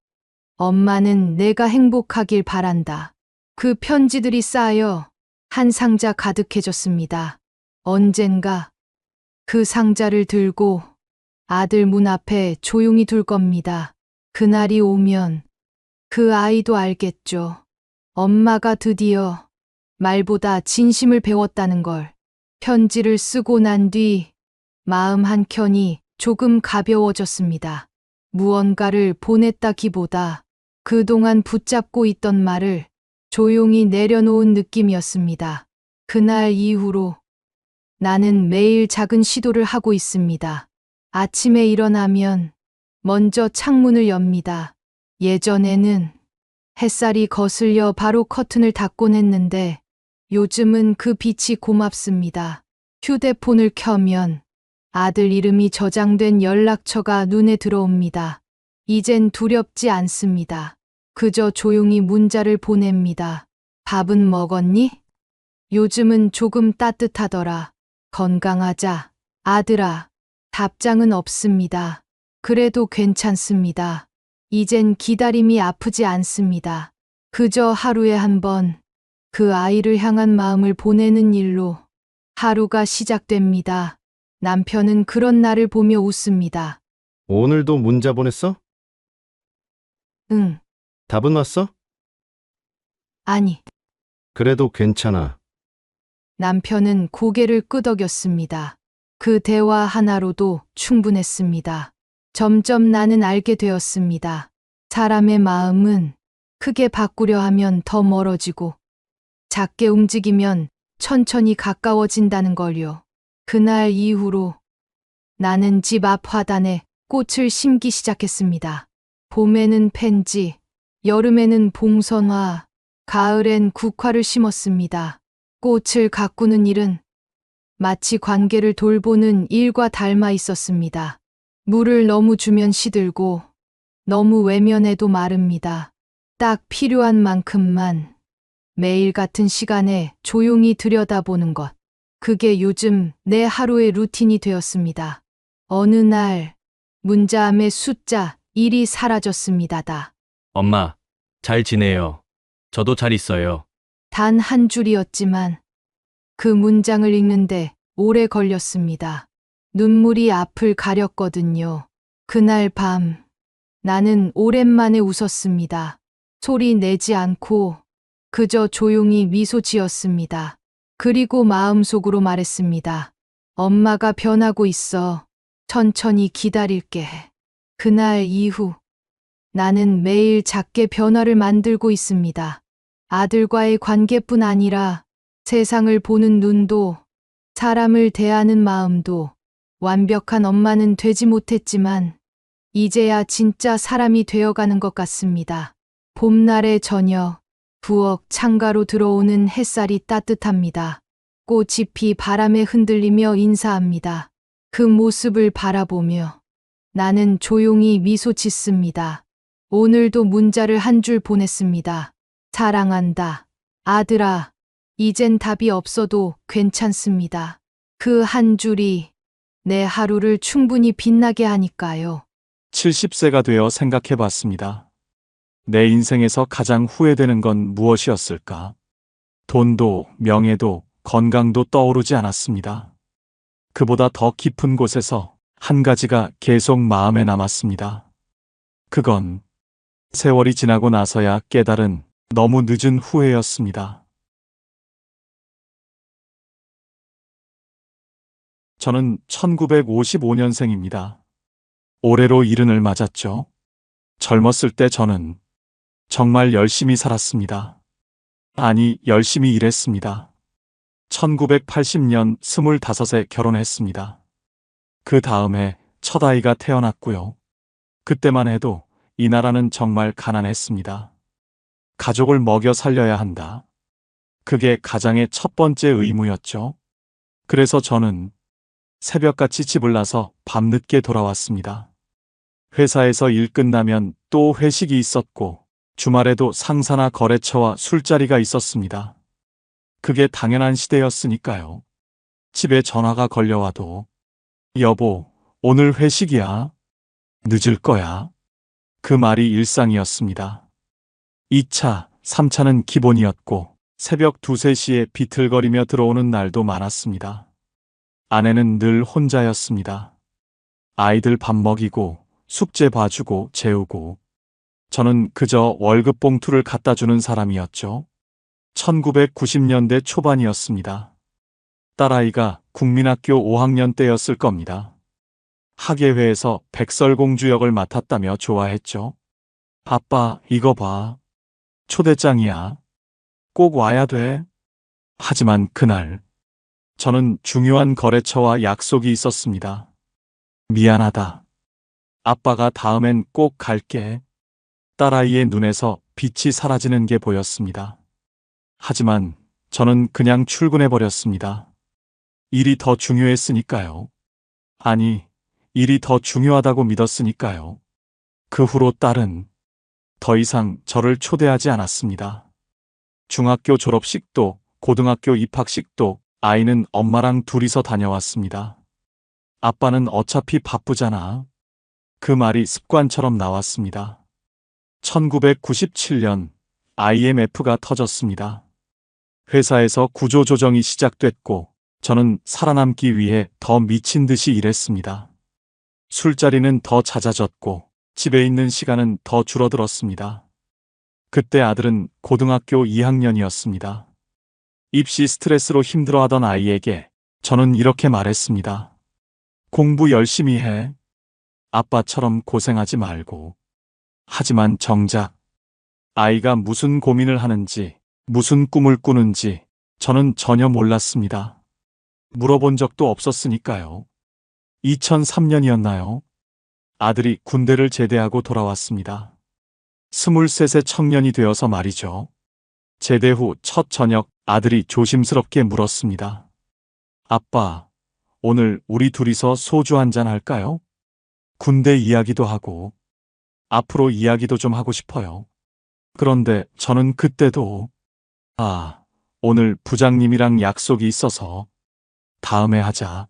엄마는 내가 행복하길 바란다. 그 편지들이 쌓여 한 상자 가득해졌습니다. 언젠가 그 상자를 들고 아들 문 앞에 조용히 둘 겁니다. 그날이 오면 그 아이도 알겠죠. 엄마가 드디어 말보다 진심을 배웠다는 걸. 편지를 쓰고 난 뒤 마음 한켠이 조금 가벼워졌습니다. 무언가를 보냈다기보다 그동안 붙잡고 있던 말을 조용히 내려놓은 느낌이었습니다. 그날 이후로 나는 매일 작은 시도를 하고 있습니다. 아침에 일어나면 먼저 창문을 엽니다. 예전에는 햇살이 거슬려 바로 커튼을 닫곤 했는데 요즘은 그 빛이 고맙습니다. 휴대폰을 켜면 아들 이름이 저장된 연락처가 눈에 들어옵니다. 이젠 두렵지 않습니다. 그저 조용히 문자를 보냅니다. 밥은 먹었니? 요즘은 조금 따뜻하더라. 건강하자. 아들아. 답장은 없습니다. 그래도 괜찮습니다. 이젠 기다림이 아프지 않습니다. 그저 하루에 한 번 그 아이를 향한 마음을 보내는 일로 하루가 시작됩니다. 남편은 그런 나를 보며 웃습니다. 오늘도 문자 보냈어? 응, 답은 왔어? 아니. 그래도 괜찮아. 남편은 고개를 끄덕였습니다. 그 대화 하나로도 충분했습니다. 점점 나는 알게 되었습니다. 사람의 마음은 크게 바꾸려 하면 더 멀어지고 작게 움직이면 천천히 가까워진다는 걸요. 그날 이후로 나는 집 앞 화단에 꽃을 심기 시작했습니다. 봄에는 펜지, 여름에는 봉선화, 가을엔 국화를 심었습니다. 꽃을 가꾸는 일은 마치 관계를 돌보는 일과 닮아 있었습니다. 물을 너무 주면 시들고 너무 외면해도 마릅니다. 딱 필요한 만큼만 매일 같은 시간에 조용히 들여다보는 것. 그게 요즘 내 하루의 루틴이 되었습니다. 어느 날 문자함의 숫자 1이 사라졌습니다. 엄마, 잘 지내요. 저도 잘 있어요. 단 한 줄이었지만 그 문장을 읽는데 오래 걸렸습니다. 눈물이 앞을 가렸거든요. 그날 밤 나는 오랜만에 웃었습니다. 소리 내지 않고 그저 조용히 미소 지었습니다. 그리고 마음속으로 말했습니다. 엄마가 변하고 있어. 천천히 기다릴게. 그날 이후 나는 매일 작게 변화를 만들고 있습니다. 아들과의 관계뿐 아니라 세상을 보는 눈도, 사람을 대하는 마음도. 완벽한 엄마는 되지 못했지만 이제야 진짜 사람이 되어가는 것 같습니다. 봄날의 저녁, 부엌 창가로 들어오는 햇살이 따뜻합니다. 꽃잎이 바람에 흔들리며 인사합니다. 그 모습을 바라보며 나는 조용히 미소 짓습니다. 오늘도 문자를 한 줄 보냈습니다. 사랑한다. 아들아, 이젠 답이 없어도 괜찮습니다. 그 한 줄이 내 하루를 충분히 빛나게 하니까요. 70세가 되어 생각해 봤습니다. 내 인생에서 가장 후회되는 건 무엇이었을까? 돈도, 명예도, 건강도 떠오르지 않았습니다. 그보다 더 깊은 곳에서 한 가지가 계속 마음에 남았습니다. 그건 세월이 지나고 나서야 깨달은 너무 늦은 후회였습니다. 저는 1955년생입니다. 올해로 70을 맞았죠. 젊었을 때 저는 정말 열심히 살았습니다. 아니, 열심히 일했습니다. 1980년 25에 결혼했습니다. 그 다음에 첫 아이가 태어났고요. 그때만 해도 이 나라는 정말 가난했습니다. 가족을 먹여 살려야 한다. 그게 가장의 첫 번째 의무였죠. 그래서 저는 새벽같이 집을 나서 밤늦게 돌아왔습니다. 회사에서 일 끝나면 또 회식이 있었고 주말에도 상사나 거래처와 술자리가 있었습니다. 그게 당연한 시대였으니까요. 집에 전화가 걸려와도 여보, 오늘 회식이야. 늦을 거야. 그 말이 일상이었습니다. 2차, 3차는 기본이었고 새벽 2, 3시에 비틀거리며 들어오는 날도 많았습니다. 아내는 늘 혼자였습니다. 아이들 밥 먹이고 숙제 봐주고 재우고 저는 그저 월급 봉투를 갖다 주는 사람이었죠. 1990년대 초반이었습니다. 딸아이가 국민학교 5학년 때였을 겁니다. 학예회에서 백설공주 역을 맡았다며 좋아했죠. 아빠, 이거 봐. 초대장이야. 꼭 와야 돼. 하지만 그날 저는 중요한 거래처와 약속이 있었습니다. 미안하다. 아빠가 다음엔 꼭 갈게. 딸아이의 눈에서 빛이 사라지는 게 보였습니다. 하지만 저는 그냥 출근해버렸습니다. 일이 더 중요했으니까요. 아니, 일이 더 중요하다고 믿었으니까요. 그 후로 딸은 더 이상 저를 초대하지 않았습니다. 중학교 졸업식도 고등학교 입학식도 아이는 엄마랑 둘이서 다녀왔습니다. 아빠는 어차피 바쁘잖아. 그 말이 습관처럼 나왔습니다. 1997년 IMF가 터졌습니다. 회사에서 구조조정이 시작됐고 저는 살아남기 위해 더 미친 듯이 일했습니다. 술자리는 더 잦아졌고 집에 있는 시간은 더 줄어들었습니다. 그때 아들은 고등학교 2학년이었습니다. 입시 스트레스로 힘들어하던 아이에게 저는 이렇게 말했습니다. 공부 열심히 해. 아빠처럼 고생하지 말고. 하지만 정작 아이가 무슨 고민을 하는지, 무슨 꿈을 꾸는지 저는 전혀 몰랐습니다. 물어본 적도 없었으니까요. 2003년이었나요? 아들이 군대를 제대하고 돌아왔습니다. 23세 청년이 되어서 말이죠. 제대 후 첫 저녁 아들이 조심스럽게 물었습니다. 아빠, 오늘 우리 둘이서 소주 한잔 할까요? 군대 이야기도 하고 앞으로 이야기도 좀 하고 싶어요. 그런데 저는 그때도 오늘 부장님이랑 약속이 있어서 다음에 하자.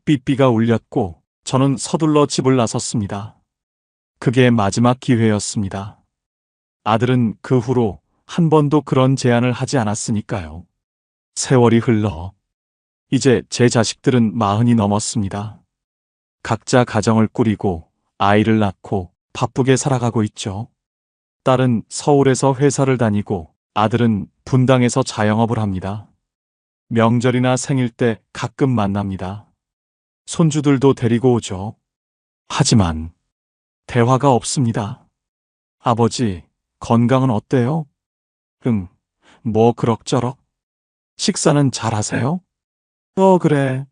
삐삐가 울렸고 저는 서둘러 집을 나섰습니다. 그게 마지막 기회였습니다. 아들은 그 후로 한 번도 그런 제안을 하지 않았으니까요. 세월이 흘러 이제 제 자식들은 40이 넘었습니다. 각자 가정을 꾸리고 아이를 낳고 바쁘게 살아가고 있죠. 딸은 서울에서 회사를 다니고 아들은 분당에서 자영업을 합니다. 명절이나 생일 때 가끔 만납니다. 손주들도 데리고 오죠. 하지만 대화가 없습니다. 아버지, 건강은 어때요? 응, 뭐 그럭저럭. 식사는 잘 하세요? 그래.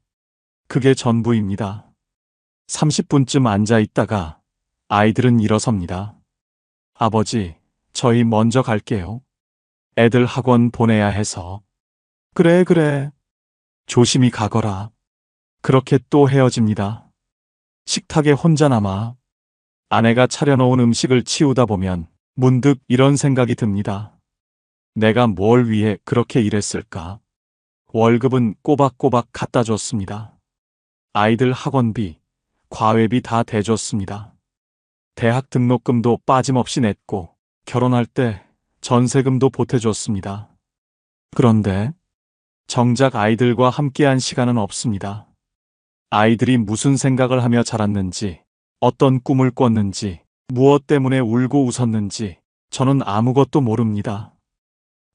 그게 전부입니다. 30분쯤 앉아 있다가 아이들은 일어섭니다. 아버지, 저희 먼저 갈게요. 애들 학원 보내야 해서. 그래. 조심히 가거라. 그렇게 또 헤어집니다. 식탁에 혼자 남아 아내가 차려놓은 음식을 치우다 보면 문득 이런 생각이 듭니다. 내가 뭘 위해 그렇게 일했을까? 월급은 꼬박꼬박 갖다 줬습니다. 아이들 학원비, 과외비 다 대줬습니다. 대학 등록금도 빠짐없이 냈고 결혼할 때 전세금도 보태줬습니다. 그런데 정작 아이들과 함께한 시간은 없습니다. 아이들이 무슨 생각을 하며 자랐는지, 어떤 꿈을 꿨는지, 무엇 때문에 울고 웃었는지 저는 아무것도 모릅니다.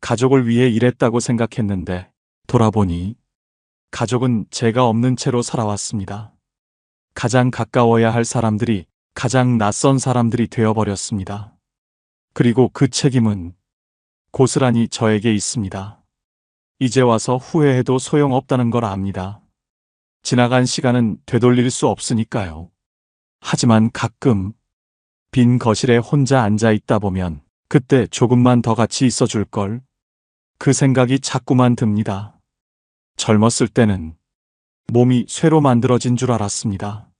가족을 위해 일했다고 생각했는데 돌아보니 가족은 제가 없는 채로 살아왔습니다. 가장 가까워야 할 사람들이 가장 낯선 사람들이 되어버렸습니다. 그리고 그 책임은 고스란히 저에게 있습니다. 이제 와서 후회해도 소용없다는 걸 압니다. 지나간 시간은 되돌릴 수 없으니까요. 하지만 가끔 빈 거실에 혼자 앉아 있다 보면 그때 조금만 더 같이 있어 줄 걸. 그 생각이 자꾸만 듭니다. 젊었을 때는 몸이 쇠로 만들어진 줄 알았습니다.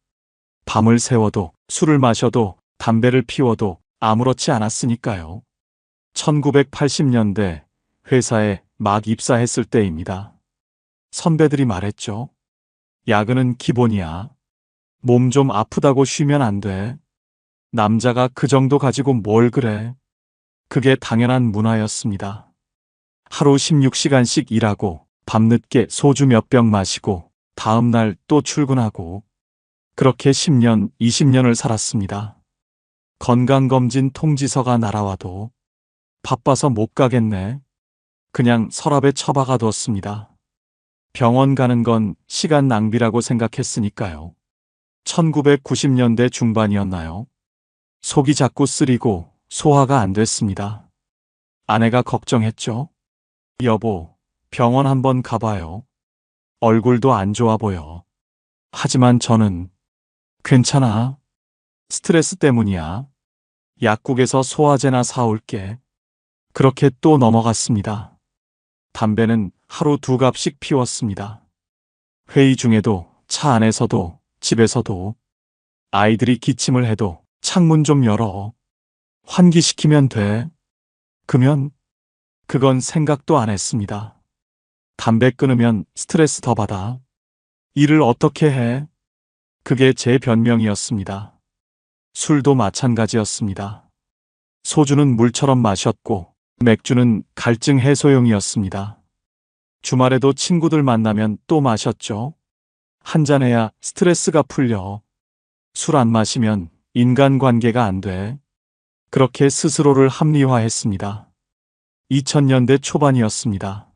밤을 새워도 술을 마셔도 담배를 피워도 아무렇지 않았으니까요. 1980년대 회사에 막 입사했을 때입니다. 선배들이 말했죠. 야근은 기본이야. 몸 좀 아프다고 쉬면 안 돼. 남자가 그 정도 가지고 뭘 그래. 그게 당연한 문화였습니다. 하루 16시간씩 일하고 밤늦게 소주 몇 병 마시고 다음 날 또 출근하고 그렇게 10년, 20년을 살았습니다. 건강검진 통지서가 날아와도 바빠서 못 가겠네. 그냥 서랍에 처박아 뒀습니다. 병원 가는 건 시간 낭비라고 생각했으니까요. 1990년대 중반이었나요? 속이 자꾸 쓰리고 소화가 안 됐습니다. 아내가 걱정했죠. 여보, 병원 한번 가봐요. 얼굴도 안 좋아 보여. 하지만 저는 괜찮아. 스트레스 때문이야. 약국에서 소화제나 사올게. 그렇게 또 넘어갔습니다. 담배는 하루 2갑씩 피웠습니다. 회의 중에도, 차 안에서도, 집에서도, 아이들이 기침을 해도 창문 좀 열어. 환기시키면 돼. 그건 생각도 안 했습니다. 담배 끊으면 스트레스 더 받아. 일을 어떻게 해? 그게 제 변명이었습니다. 술도 마찬가지였습니다. 소주는 물처럼 마셨고 맥주는 갈증 해소용이었습니다. 주말에도 친구들 만나면 또 마셨죠. 한 잔해야 스트레스가 풀려. 술 안 마시면 인간관계가 안 돼. 그렇게 스스로를 합리화했습니다. 2000년대 초반이었습니다.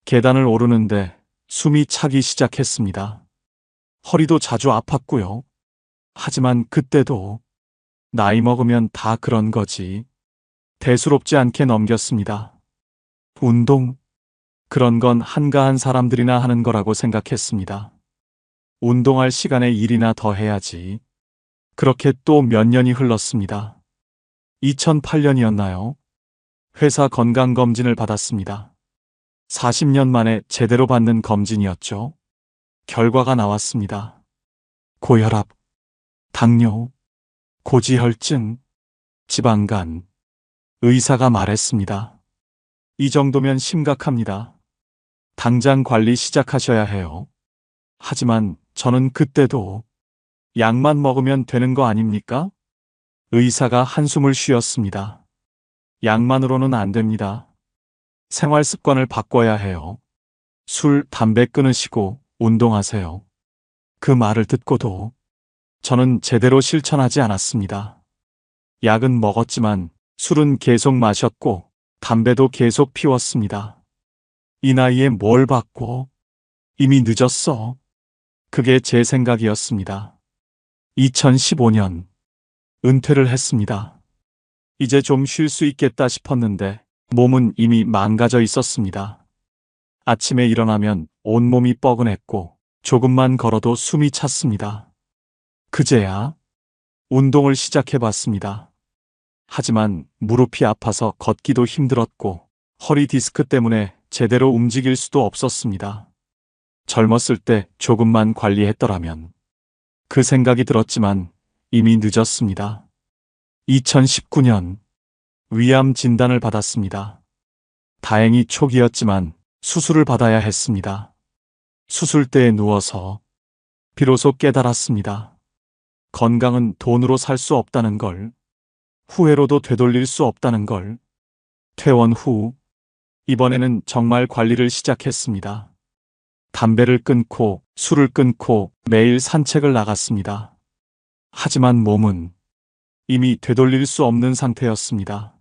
계단을 오르는데 숨이 차기 시작했습니다. 허리도 자주 아팠고요. 하지만 그때도 나이 먹으면 다 그런 거지. 대수롭지 않게 넘겼습니다. 운동? 그런 건 한가한 사람들이나 하는 거라고 생각했습니다. 운동할 시간에 일이나 더 해야지. 그렇게 또 몇 년이 흘렀습니다. 2008년이었나요? 회사 건강검진을 받았습니다. 40년 만에 제대로 받는 검진이었죠. 결과가 나왔습니다. 고혈압, 당뇨, 고지혈증, 지방간. 의사가 말했습니다. 이 정도면 심각합니다. 당장 관리 시작하셔야 해요. 하지만 저는 그때도 약만 먹으면 되는 거 아닙니까? 의사가 한숨을 쉬었습니다. 약만으로는 안 됩니다. 생활 습관을 바꿔야 해요. 술, 담배 끊으시고 운동하세요. 그 말을 듣고도 저는 제대로 실천하지 않았습니다. 약은 먹었지만 술은 계속 마셨고 담배도 계속 피웠습니다. 이 나이에 뭘 바꿔? 이미 늦었어. 그게 제 생각이었습니다. 2015년 은퇴를 했습니다. 이제 좀 쉴 수 있겠다 싶었는데 몸은 이미 망가져 있었습니다. 아침에 일어나면 온몸이 뻐근했고 조금만 걸어도 숨이 찼습니다. 그제야 운동을 시작해봤습니다. 하지만 무릎이 아파서 걷기도 힘들었고 허리 디스크 때문에 제대로 움직일 수도 없었습니다. 젊었을 때 조금만 관리했더라면. 그 생각이 들었지만 이미 늦었습니다. 2019년 위암 진단을 받았습니다. 다행히 초기였지만 수술을 받아야 했습니다. 수술대에 누워서 비로소 깨달았습니다. 건강은 돈으로 살 수 없다는 걸. 후회로도 되돌릴 수 없다는 걸. 퇴원 후 이번에는 정말 관리를 시작했습니다. 담배를 끊고 술을 끊고 매일 산책을 나갔습니다. 하지만 몸은 이미 되돌릴 수 없는 상태였습니다.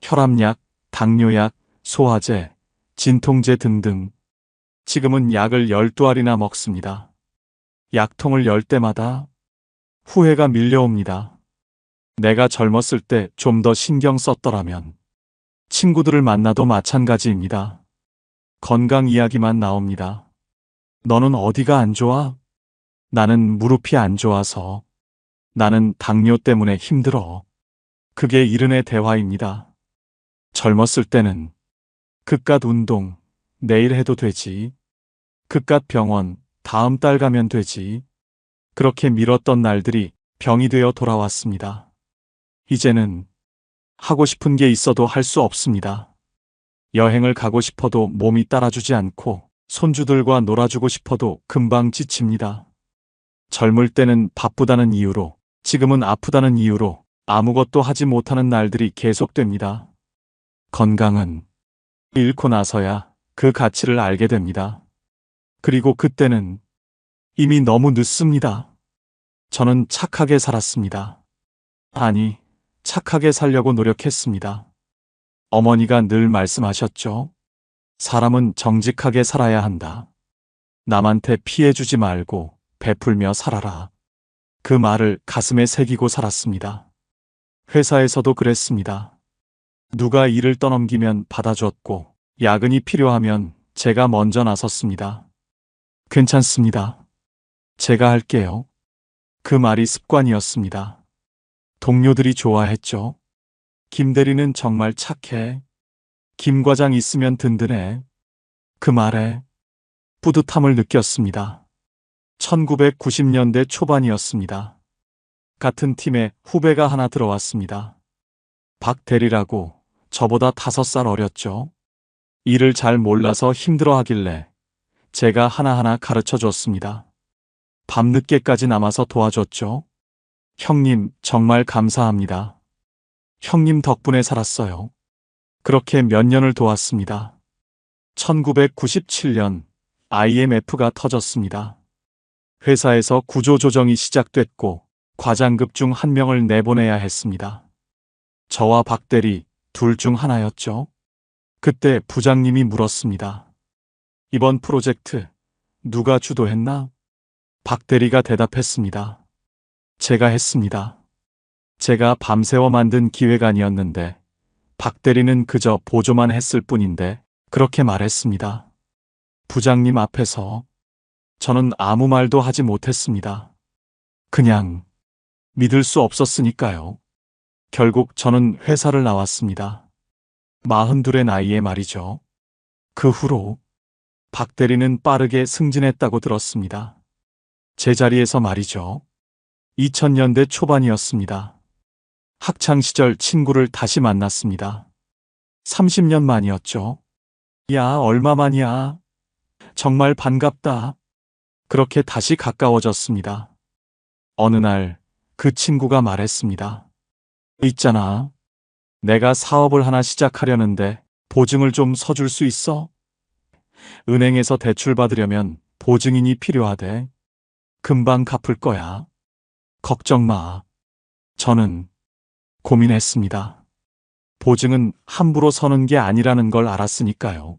혈압약, 당뇨약, 소화제, 진통제 등등. 지금은 약을 12알이나 먹습니다. 약통을 열 때마다 후회가 밀려옵니다. 내가 젊었을 때 좀 더 신경 썼더라면. 친구들을 만나도 마찬가지입니다. 건강 이야기만 나옵니다. 너는 어디가 안 좋아? 나는 무릎이 안 좋아서. 나는 당뇨 때문에 힘들어. 그게 이른의 대화입니다. 젊었을 때는 그깟 운동, 내일 해도 되지. 그깟 병원, 다음 달 가면 되지. 그렇게 미뤘던 날들이 병이 되어 돌아왔습니다. 이제는 하고 싶은 게 있어도 할 수 없습니다. 여행을 가고 싶어도 몸이 따라주지 않고 손주들과 놀아주고 싶어도 금방 지칩니다. 젊을 때는 바쁘다는 이유로, 지금은 아프다는 이유로 아무것도 하지 못하는 날들이 계속됩니다. 건강은 잃고 나서야 그 가치를 알게 됩니다. 그리고 그때는 이미 너무 늦습니다. 저는 착하게 살았습니다. 아니, 착하게 살려고 노력했습니다. 어머니가 늘 말씀하셨죠. 사람은 정직하게 살아야 한다. 남한테 피해주지 말고 베풀며 살아라. 그 말을 가슴에 새기고 살았습니다. 회사에서도 그랬습니다. 누가 일을 떠넘기면 받아줬고 야근이 필요하면 제가 먼저 나섰습니다. 괜찮습니다. 제가 할게요. 그 말이 습관이었습니다. 동료들이 좋아했죠. 김 대리는 정말 착해. 김 과장 있으면 든든해. 그 말에 뿌듯함을 느꼈습니다. 1990년대 초반이었습니다. 같은 팀에 후배가 하나 들어왔습니다. 박 대리라고. 저보다 5살 어렸죠. 일을 잘 몰라서 힘들어 하길래 제가 하나하나 가르쳐 줬습니다. 밤늦게까지 남아서 도와줬죠. 형님, 정말 감사합니다. 형님 덕분에 살았어요. 그렇게 몇 년을 도왔습니다. 1997년 IMF가 터졌습니다. 회사에서 구조조정이 시작됐고 과장급 중 한 명을 내보내야 했습니다. 저와 박 대리 둘 중 하나였죠. 그때 부장님이 물었습니다. 이번 프로젝트 누가 주도했나? 박 대리가 대답했습니다. 제가 했습니다. 제가 밤새워 만든 기획안이었는데 박 대리는 그저 보조만 했을 뿐인데 그렇게 말했습니다. 부장님 앞에서 저는 아무 말도 하지 못했습니다. 그냥 믿을 수 없었으니까요. 결국 저는 회사를 나왔습니다. 42의 나이에 말이죠. 그 후로 박 대리는 빠르게 승진했다고 들었습니다. 제 자리에서 말이죠. 2000년대 초반이었습니다. 학창시절 친구를 다시 만났습니다. 30년 만이었죠. 야, 얼마만이야. 정말 반갑다. 그렇게 다시 가까워졌습니다. 어느 날 그 친구가 말했습니다. 있잖아. 내가 사업을 하나 시작하려는데 보증을 좀 서줄 수 있어? 은행에서 대출 받으려면 보증인이 필요하대. 금방 갚을 거야. 걱정 마. 저는 고민했습니다. 보증은 함부로 서는 게 아니라는 걸 알았으니까요.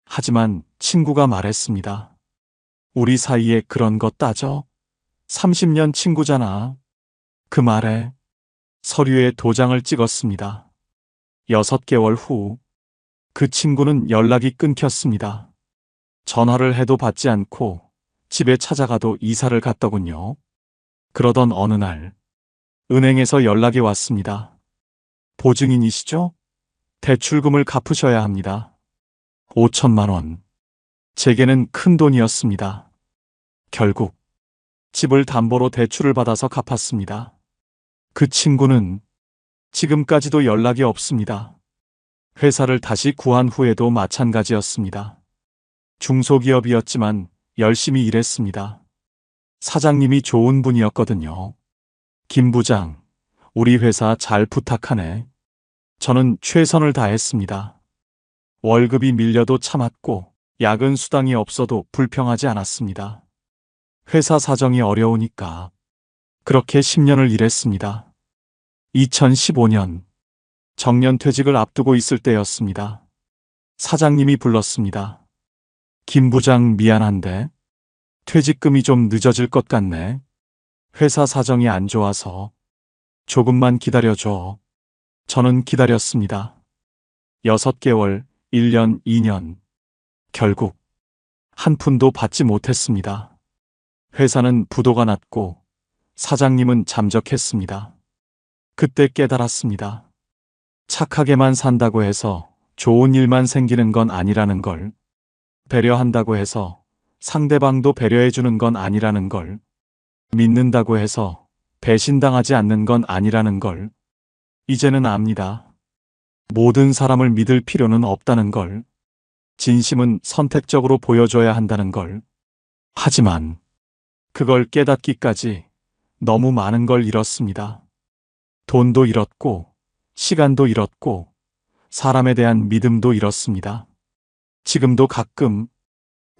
하지만 친구가 말했습니다. 우리 사이에 그런 거 따져? 30년 친구잖아. 그 말에 서류에 도장을 찍었습니다. 6개월 후 그 친구는 연락이 끊겼습니다. 전화를 해도 받지 않고 집에 찾아가도 이사를 갔더군요. 그러던 어느 날 은행에서 연락이 왔습니다. 보증인이시죠? 대출금을 갚으셔야 합니다. 5천만 원. 제게는 큰 돈이었습니다. 결국 집을 담보로 대출을 받아서 갚았습니다. 그 친구는 지금까지도 연락이 없습니다. 회사를 다시 구한 후에도 마찬가지였습니다. 중소기업이었지만 열심히 일했습니다. 사장님이 좋은 분이었거든요. 김 부장, 우리 회사 잘 부탁하네. 저는 최선을 다했습니다. 월급이 밀려도 참았고 야근 수당이 없어도 불평하지 않았습니다. 회사 사정이 어려우니까 그렇게 10년을 일했습니다. 2015년 정년퇴직을 앞두고 있을 때였습니다. 사장님이 불렀습니다. 김 부장 미안한데 퇴직금이 좀 늦어질 것 같네. 회사 사정이 안 좋아서 조금만 기다려줘. 저는 기다렸습니다. 6개월, 1년, 2년. 결국 한 푼도 받지 못했습니다. 회사는 부도가 났고 사장님은 잠적했습니다. 그때 깨달았습니다. 착하게만 산다고 해서 좋은 일만 생기는 건 아니라는 걸. 배려한다고 해서 상대방도 배려해주는 건 아니라는 걸. 믿는다고 해서 배신당하지 않는 건 아니라는 걸. 이제는 압니다. 모든 사람을 믿을 필요는 없다는 걸. 진심은 선택적으로 보여줘야 한다는 걸. 하지만 그걸 깨닫기까지 너무 많은 걸 잃었습니다. 돈도 잃었고, 시간도 잃었고, 사람에 대한 믿음도 잃었습니다. 지금도 가끔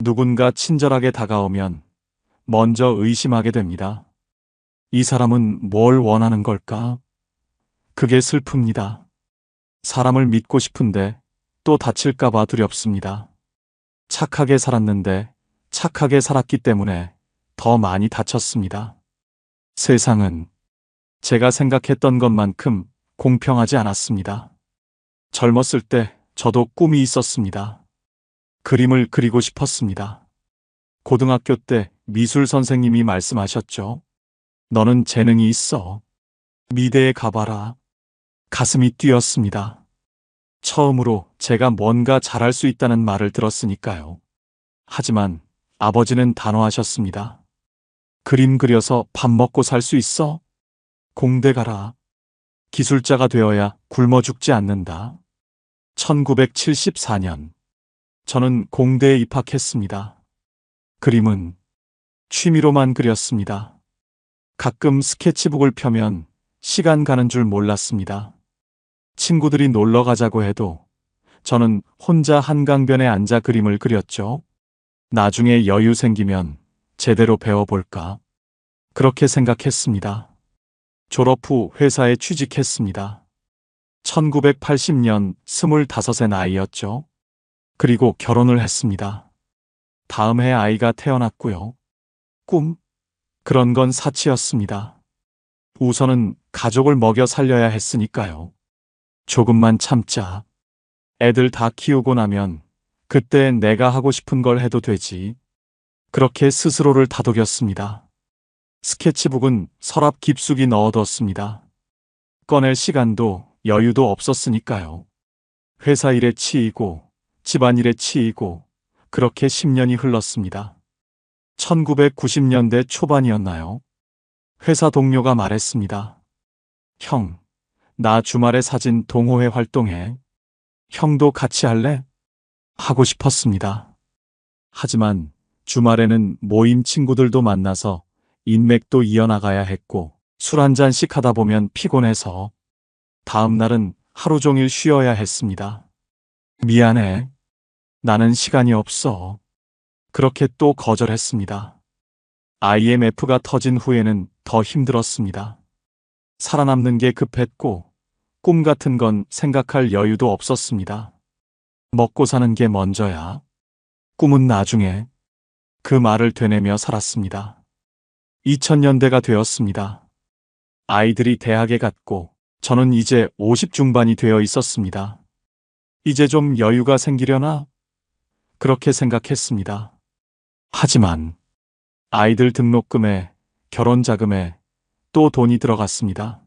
누군가 친절하게 다가오면 먼저 의심하게 됩니다. 이 사람은 뭘 원하는 걸까? 그게 슬픕니다. 사람을 믿고 싶은데 또 다칠까봐 두렵습니다. 착하게 살았는데 착하게 살았기 때문에 더 많이 다쳤습니다. 세상은 제가 생각했던 것만큼 공평하지 않았습니다. 젊었을 때 저도 꿈이 있었습니다. 그림을 그리고 싶었습니다. 고등학교 때 미술 선생님이 말씀하셨죠. 너는 재능이 있어. 미대에 가봐라. 가슴이 뛰었습니다. 처음으로 제가 뭔가 잘할 수 있다는 말을 들었으니까요. 하지만 아버지는 단호하셨습니다. 그림 그려서 밥 먹고 살 수 있어? 공대 가라. 기술자가 되어야 굶어 죽지 않는다. 1974년 저는 공대에 입학했습니다. 그림은 취미로만 그렸습니다. 가끔 스케치북을 펴면 시간 가는 줄 몰랐습니다. 친구들이 놀러 가자고 해도 저는 혼자 한강변에 앉아 그림을 그렸죠. 나중에 여유 생기면 제대로 배워볼까? 그렇게 생각했습니다. 졸업 후 회사에 취직했습니다. 1980년 25의 나이였죠. 그리고 결혼을 했습니다. 다음 해 아이가 태어났고요. 꿈? 그런 건 사치였습니다. 우선은 가족을 먹여 살려야 했으니까요. 조금만 참자. 애들 다 키우고 나면 그때 내가 하고 싶은 걸 해도 되지. 그렇게 스스로를 다독였습니다. 스케치북은 서랍 깊숙이 넣어뒀습니다. 꺼낼 시간도 여유도 없었으니까요. 회사 일에 치이고 집안일에 치이고 그렇게 10년이 흘렀습니다. 1990년대 초반이었나요? 회사 동료가 말했습니다. 형, 나 주말에 사진 동호회 활동해. 형도 같이 할래? 하고 싶었습니다. 하지만 주말에는 모임 친구들도 만나서 인맥도 이어나가야 했고 술 한 잔씩 하다 보면 피곤해서 다음 날은 하루 종일 쉬어야 했습니다. 미안해. 나는 시간이 없어. 그렇게 또 거절했습니다. IMF가 터진 후에는 더 힘들었습니다. 살아남는 게 급했고 꿈 같은 건 생각할 여유도 없었습니다. 먹고 사는 게 먼저야. 꿈은 나중에. 그 말을 되뇌며 살았습니다. 2000년대가 되었습니다. 아이들이 대학에 갔고 저는 이제 50 중반이 되어 있었습니다. 이제 좀 여유가 생기려나? 그렇게 생각했습니다. 하지만 아이들 등록금에 결혼 자금에 또 돈이 들어갔습니다.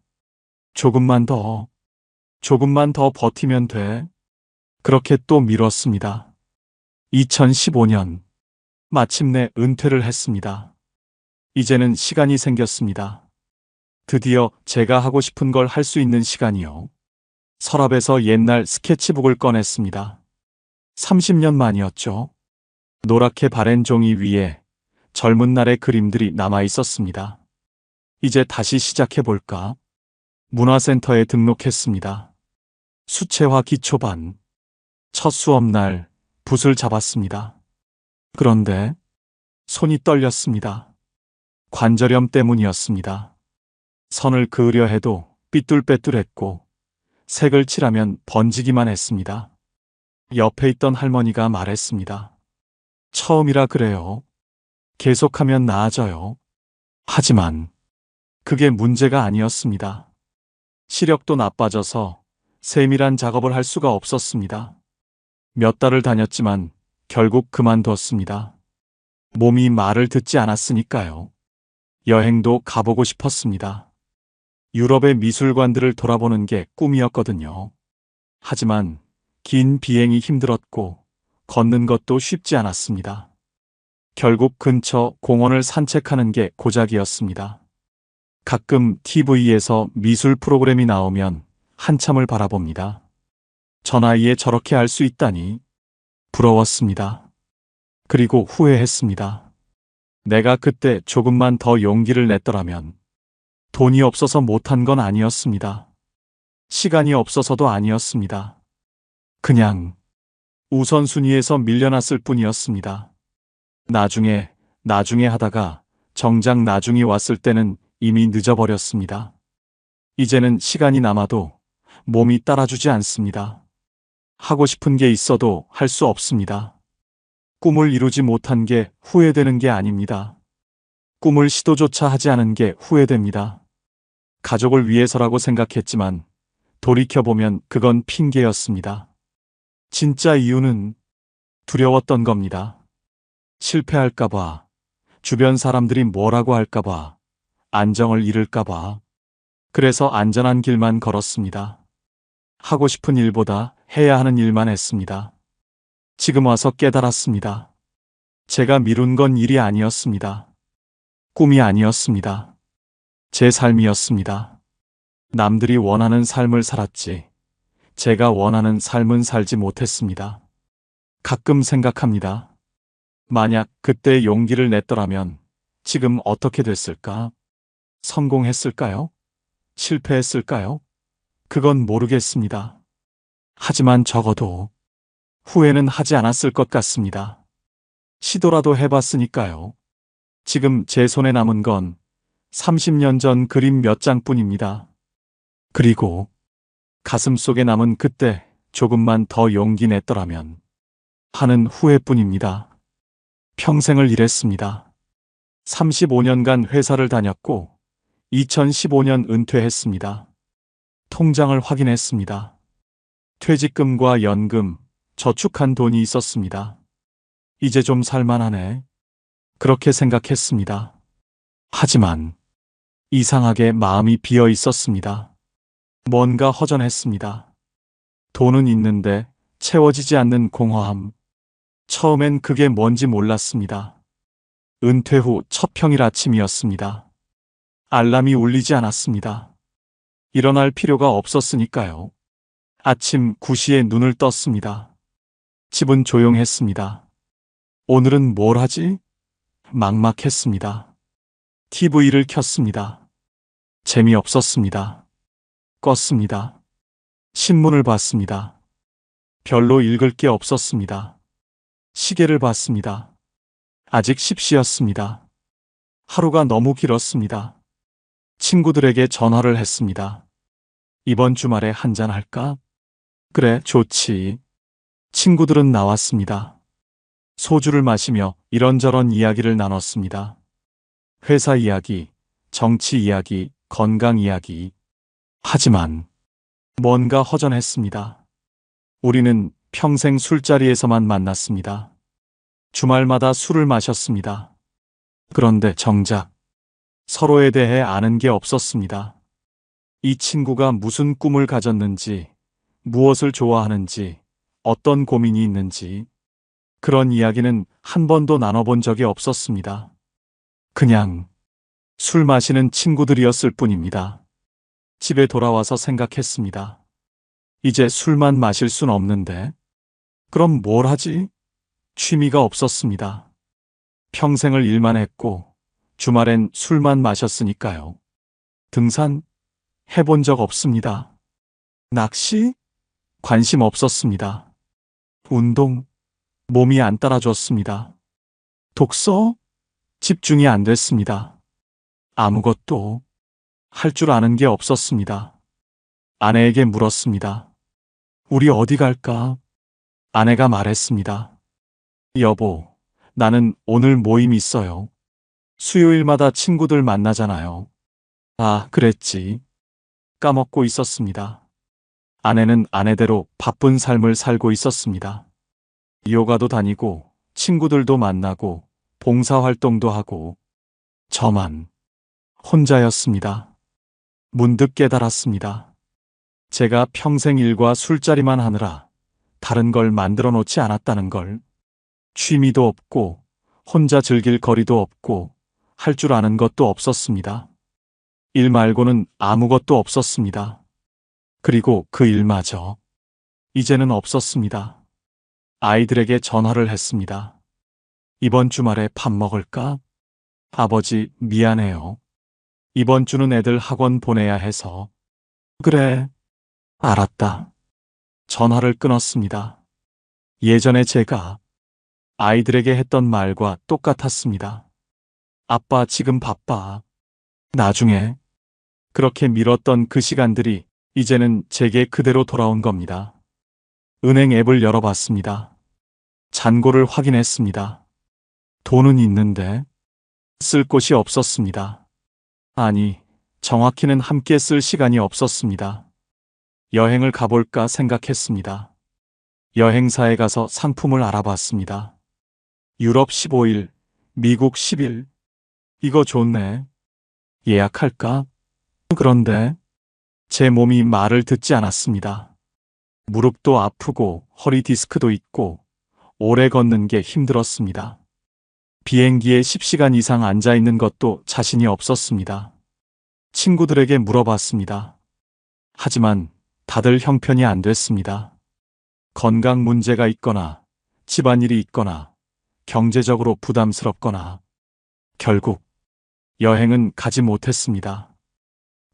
조금만 더 버티면 돼. 그렇게 또 미뤘습니다. 2015년 마침내 은퇴를 했습니다. 이제는 시간이 생겼습니다. 드디어 제가 하고 싶은 걸 할 수 있는 시간이요. 서랍에서 옛날 스케치북을 꺼냈습니다. 30년 만이었죠. 노랗게 바랜 종이 위에 젊은 날의 그림들이 남아 있었습니다. 이제 다시 시작해볼까? 문화센터에 등록했습니다. 수채화 기초반. 첫 수업날 붓을 잡았습니다. 그런데 손이 떨렸습니다. 관절염 때문이었습니다. 선을 그으려 해도 삐뚤빼뚤했고 색을 칠하면 번지기만 했습니다. 옆에 있던 할머니가 말했습니다. 처음이라 그래요. 계속하면 나아져요. 하지만 그게 문제가 아니었습니다. 시력도 나빠져서 세밀한 작업을 할 수가 없었습니다. 몇 달을 다녔지만 결국 그만뒀습니다. 몸이 말을 듣지 않았으니까요. 여행도 가보고 싶었습니다. 유럽의 미술관들을 돌아보는 게 꿈이었거든요. 하지만 긴 비행이 힘들었고 걷는 것도 쉽지 않았습니다. 결국 근처 공원을 산책하는 게 고작이었습니다. 가끔 TV에서 미술 프로그램이 나오면 한참을 바라봅니다. 저 나이에 저렇게 할 수 있다니 부러웠습니다. 그리고 후회했습니다. 내가 그때 조금만 더 용기를 냈더라면 돈이 없어서 못한 건 아니었습니다. 시간이 없어서도 아니었습니다. 그냥 우선순위에서 밀려났을 뿐이었습니다. 나중에 하다가 정작 나중이 왔을 때는 이미 늦어버렸습니다. 이제는 시간이 남아도 몸이 따라주지 않습니다. 하고 싶은 게 있어도 할 수 없습니다. 꿈을 이루지 못한 게 후회되는 게 아닙니다. 꿈을 시도조차 하지 않은 게 후회됩니다. 가족을 위해서라고 생각했지만 돌이켜보면 그건 핑계였습니다. 진짜 이유는 두려웠던 겁니다. 실패할까봐, 주변 사람들이 뭐라고 할까봐, 안정을 잃을까봐. 그래서 안전한 길만 걸었습니다. 하고 싶은 일보다 해야 하는 일만 했습니다. 지금 와서 깨달았습니다. 제가 미룬 건 일이 아니었습니다. 꿈이 아니었습니다. 제 삶이었습니다. 남들이 원하는 삶을 살았지, 제가 원하는 삶은 살지 못했습니다. 가끔 생각합니다. 만약 그때 용기를 냈더라면 지금 어떻게 됐을까? 성공했을까요? 실패했을까요? 그건 모르겠습니다. 하지만 적어도 후회는 하지 않았을 것 같습니다. 시도라도 해봤으니까요. 지금 제 손에 남은 건 30년 전 그림 몇 장뿐입니다. 그리고 가슴 속에 남은 그때 조금만 더 용기 냈더라면 하는 후회뿐입니다. 평생을 일했습니다. 35년간 회사를 다녔고 2015년 은퇴했습니다. 통장을 확인했습니다. 퇴직금과 연금, 저축한 돈이 있었습니다. 이제 좀 살만하네. 그렇게 생각했습니다. 하지만 이상하게 마음이 비어 있었습니다. 뭔가 허전했습니다. 돈은 있는데 채워지지 않는 공허함. 처음엔 그게 뭔지 몰랐습니다. 은퇴 후 첫 평일 아침이었습니다. 알람이 울리지 않았습니다. 일어날 필요가 없었으니까요. 아침 9시에 눈을 떴습니다. 집은 조용했습니다. 오늘은 뭘 하지? 막막했습니다. TV를 켰습니다. 재미없었습니다. 껐습니다. 신문을 봤습니다. 별로 읽을 게 없었습니다. 시계를 봤습니다. 아직 10시였습니다. 하루가 너무 길었습니다. 친구들에게 전화를 했습니다. 이번 주말에 한잔 할까? 그래, 좋지. 친구들은 나왔습니다. 소주를 마시며 이런저런 이야기를 나눴습니다. 회사 이야기, 정치 이야기, 건강 이야기. 하지만 뭔가 허전했습니다. 우리는 평생 술자리에서만 만났습니다. 주말마다 술을 마셨습니다. 그런데 정작 서로에 대해 아는 게 없었습니다. 이 친구가 무슨 꿈을 가졌는지, 무엇을 좋아하는지, 어떤 고민이 있는지, 그런 이야기는 한 번도 나눠본 적이 없었습니다. 그냥 술 마시는 친구들이었을 뿐입니다. 집에 돌아와서 생각했습니다. 이제 술만 마실 순 없는데, 그럼 뭘 하지? 취미가 없었습니다. 평생을 일만 했고, 주말엔 술만 마셨으니까요. 등산? 해본 적 없습니다. 낚시? 관심 없었습니다. 운동? 몸이 안 따라줬습니다. 독서? 집중이 안 됐습니다. 아무것도 할 줄 아는 게 없었습니다. 아내에게 물었습니다. 우리 어디 갈까? 아내가 말했습니다. 여보, 나는 오늘 모임 있어요. 수요일마다 친구들 만나잖아요. 아, 그랬지. 까먹고 있었습니다. 아내는 아내대로 바쁜 삶을 살고 있었습니다. 요가도 다니고, 친구들도 만나고, 봉사활동도 하고, 저만 혼자였습니다. 문득 깨달았습니다. 제가 평생 일과 술자리만 하느라 다른 걸 만들어 놓지 않았다는 걸. 취미도 없고, 혼자 즐길 거리도 없고, 할 줄 아는 것도 없었습니다. 일 말고는 아무것도 없었습니다. 그리고 그 일마저 이제는 없었습니다. 아이들에게 전화를 했습니다. 이번 주말에 밥 먹을까? 아버지, 미안해요. 이번 주는 애들 학원 보내야 해서. 그래, 알았다. 전화를 끊었습니다. 예전에 제가 아이들에게 했던 말과 똑같았습니다. 아빠, 지금 바빠. 나중에. 그렇게 미뤘던 그 시간들이 이제는 제게 그대로 돌아온 겁니다. 은행 앱을 열어봤습니다. 잔고를 확인했습니다. 돈은 있는데 쓸 곳이 없었습니다. 아니, 정확히는 함께 쓸 시간이 없었습니다. 여행을 가볼까 생각했습니다. 여행사에 가서 상품을 알아봤습니다. 유럽 15일, 미국 10일. 이거 좋네. 예약할까? 그런데 제 몸이 말을 듣지 않았습니다. 무릎도 아프고 허리 디스크도 있고 오래 걷는 게 힘들었습니다. 비행기에 10시간 이상 앉아 있는 것도 자신이 없었습니다. 친구들에게 물어봤습니다. 하지만 다들 형편이 안 됐습니다. 건강 문제가 있거나 집안일이 있거나 경제적으로 부담스럽거나 결국 여행은 가지 못했습니다.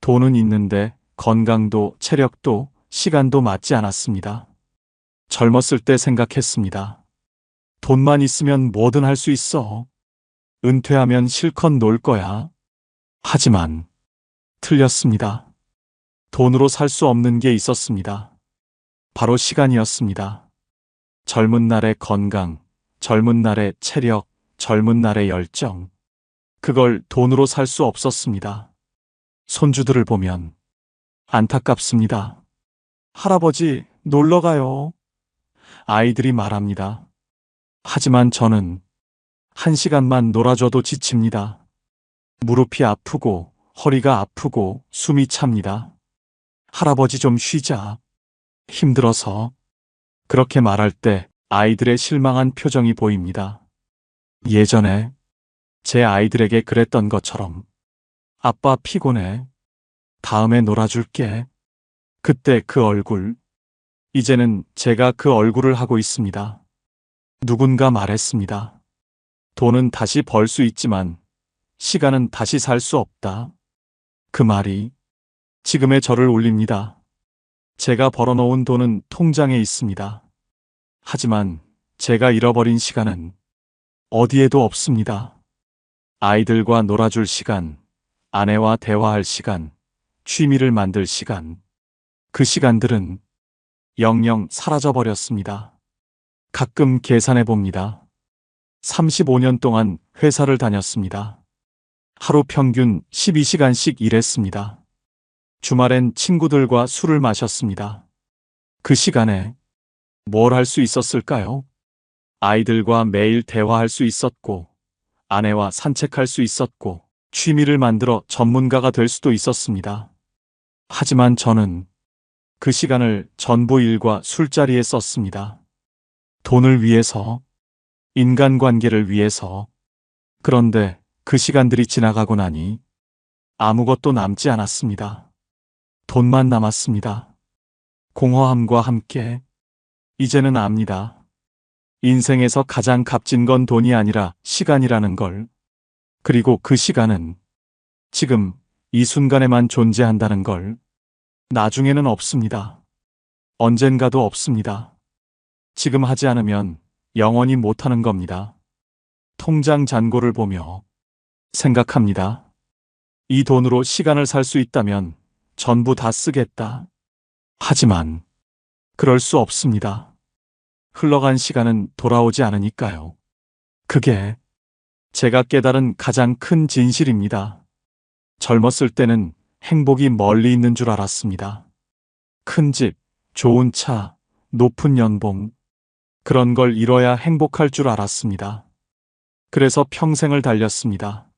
돈은 있는데 건강도 체력도 시간도 맞지 않았습니다. 젊었을 때 생각했습니다. 돈만 있으면 뭐든 할 수 있어. 은퇴하면 실컷 놀 거야. 하지만 틀렸습니다. 돈으로 살 수 없는 게 있었습니다. 바로 시간이었습니다. 젊은 날의 건강, 젊은 날의 체력, 젊은 날의 열정. 그걸 돈으로 살 수 없었습니다. 손주들을 보면 안타깝습니다. 할아버지, 놀러 가요. 아이들이 말합니다. 하지만 저는 1시간만 놀아줘도 지칩니다. 무릎이 아프고 허리가 아프고 숨이 찹니다. 할아버지 좀 쉬자. 힘들어서. 그렇게 말할 때 아이들의 실망한 표정이 보입니다. 예전에 제 아이들에게 그랬던 것처럼 아빠 피곤해. 다음에 놀아줄게. 그때 그 얼굴. 이제는 제가 그 얼굴을 하고 있습니다. 누군가 말했습니다. 돈은 다시 벌 수 있지만 시간은 다시 살 수 없다. 그 말이 지금의 저를 울립니다. 제가 벌어놓은 돈은 통장에 있습니다. 하지만 제가 잃어버린 시간은 어디에도 없습니다. 아이들과 놀아줄 시간, 아내와 대화할 시간, 취미를 만들 시간. 그 시간들은 영영 사라져버렸습니다. 가끔 계산해 봅니다. 35년 동안 회사를 다녔습니다. 하루 평균 12시간씩 일했습니다. 주말엔 친구들과 술을 마셨습니다. 그 시간에 뭘 할 수 있었을까요? 아이들과 매일 대화할 수 있었고, 아내와 산책할 수 있었고, 취미를 만들어 전문가가 될 수도 있었습니다. 하지만 저는 그 시간을 전부 일과 술자리에 썼습니다. 돈을 위해서, 인간관계를 위해서. 그런데 그 시간들이 지나가고 나니 아무것도 남지 않았습니다. 돈만 남았습니다. 공허함과 함께 이제는 압니다. 인생에서 가장 값진 건 돈이 아니라 시간이라는 걸. 그리고 그 시간은 지금 이 순간에만 존재한다는 걸. 나중에는 없습니다. 언젠가도 없습니다. 지금 하지 않으면 영원히 못하는 겁니다. 통장 잔고를 보며 생각합니다. 이 돈으로 시간을 살 수 있다면 전부 다 쓰겠다. 하지만 그럴 수 없습니다. 흘러간 시간은 돌아오지 않으니까요. 그게 제가 깨달은 가장 큰 진실입니다. 젊었을 때는 행복이 멀리 있는 줄 알았습니다. 큰 집, 좋은 차, 높은 연봉. 그런 걸 이뤄야 행복할 줄 알았습니다. 그래서 평생을 달렸습니다.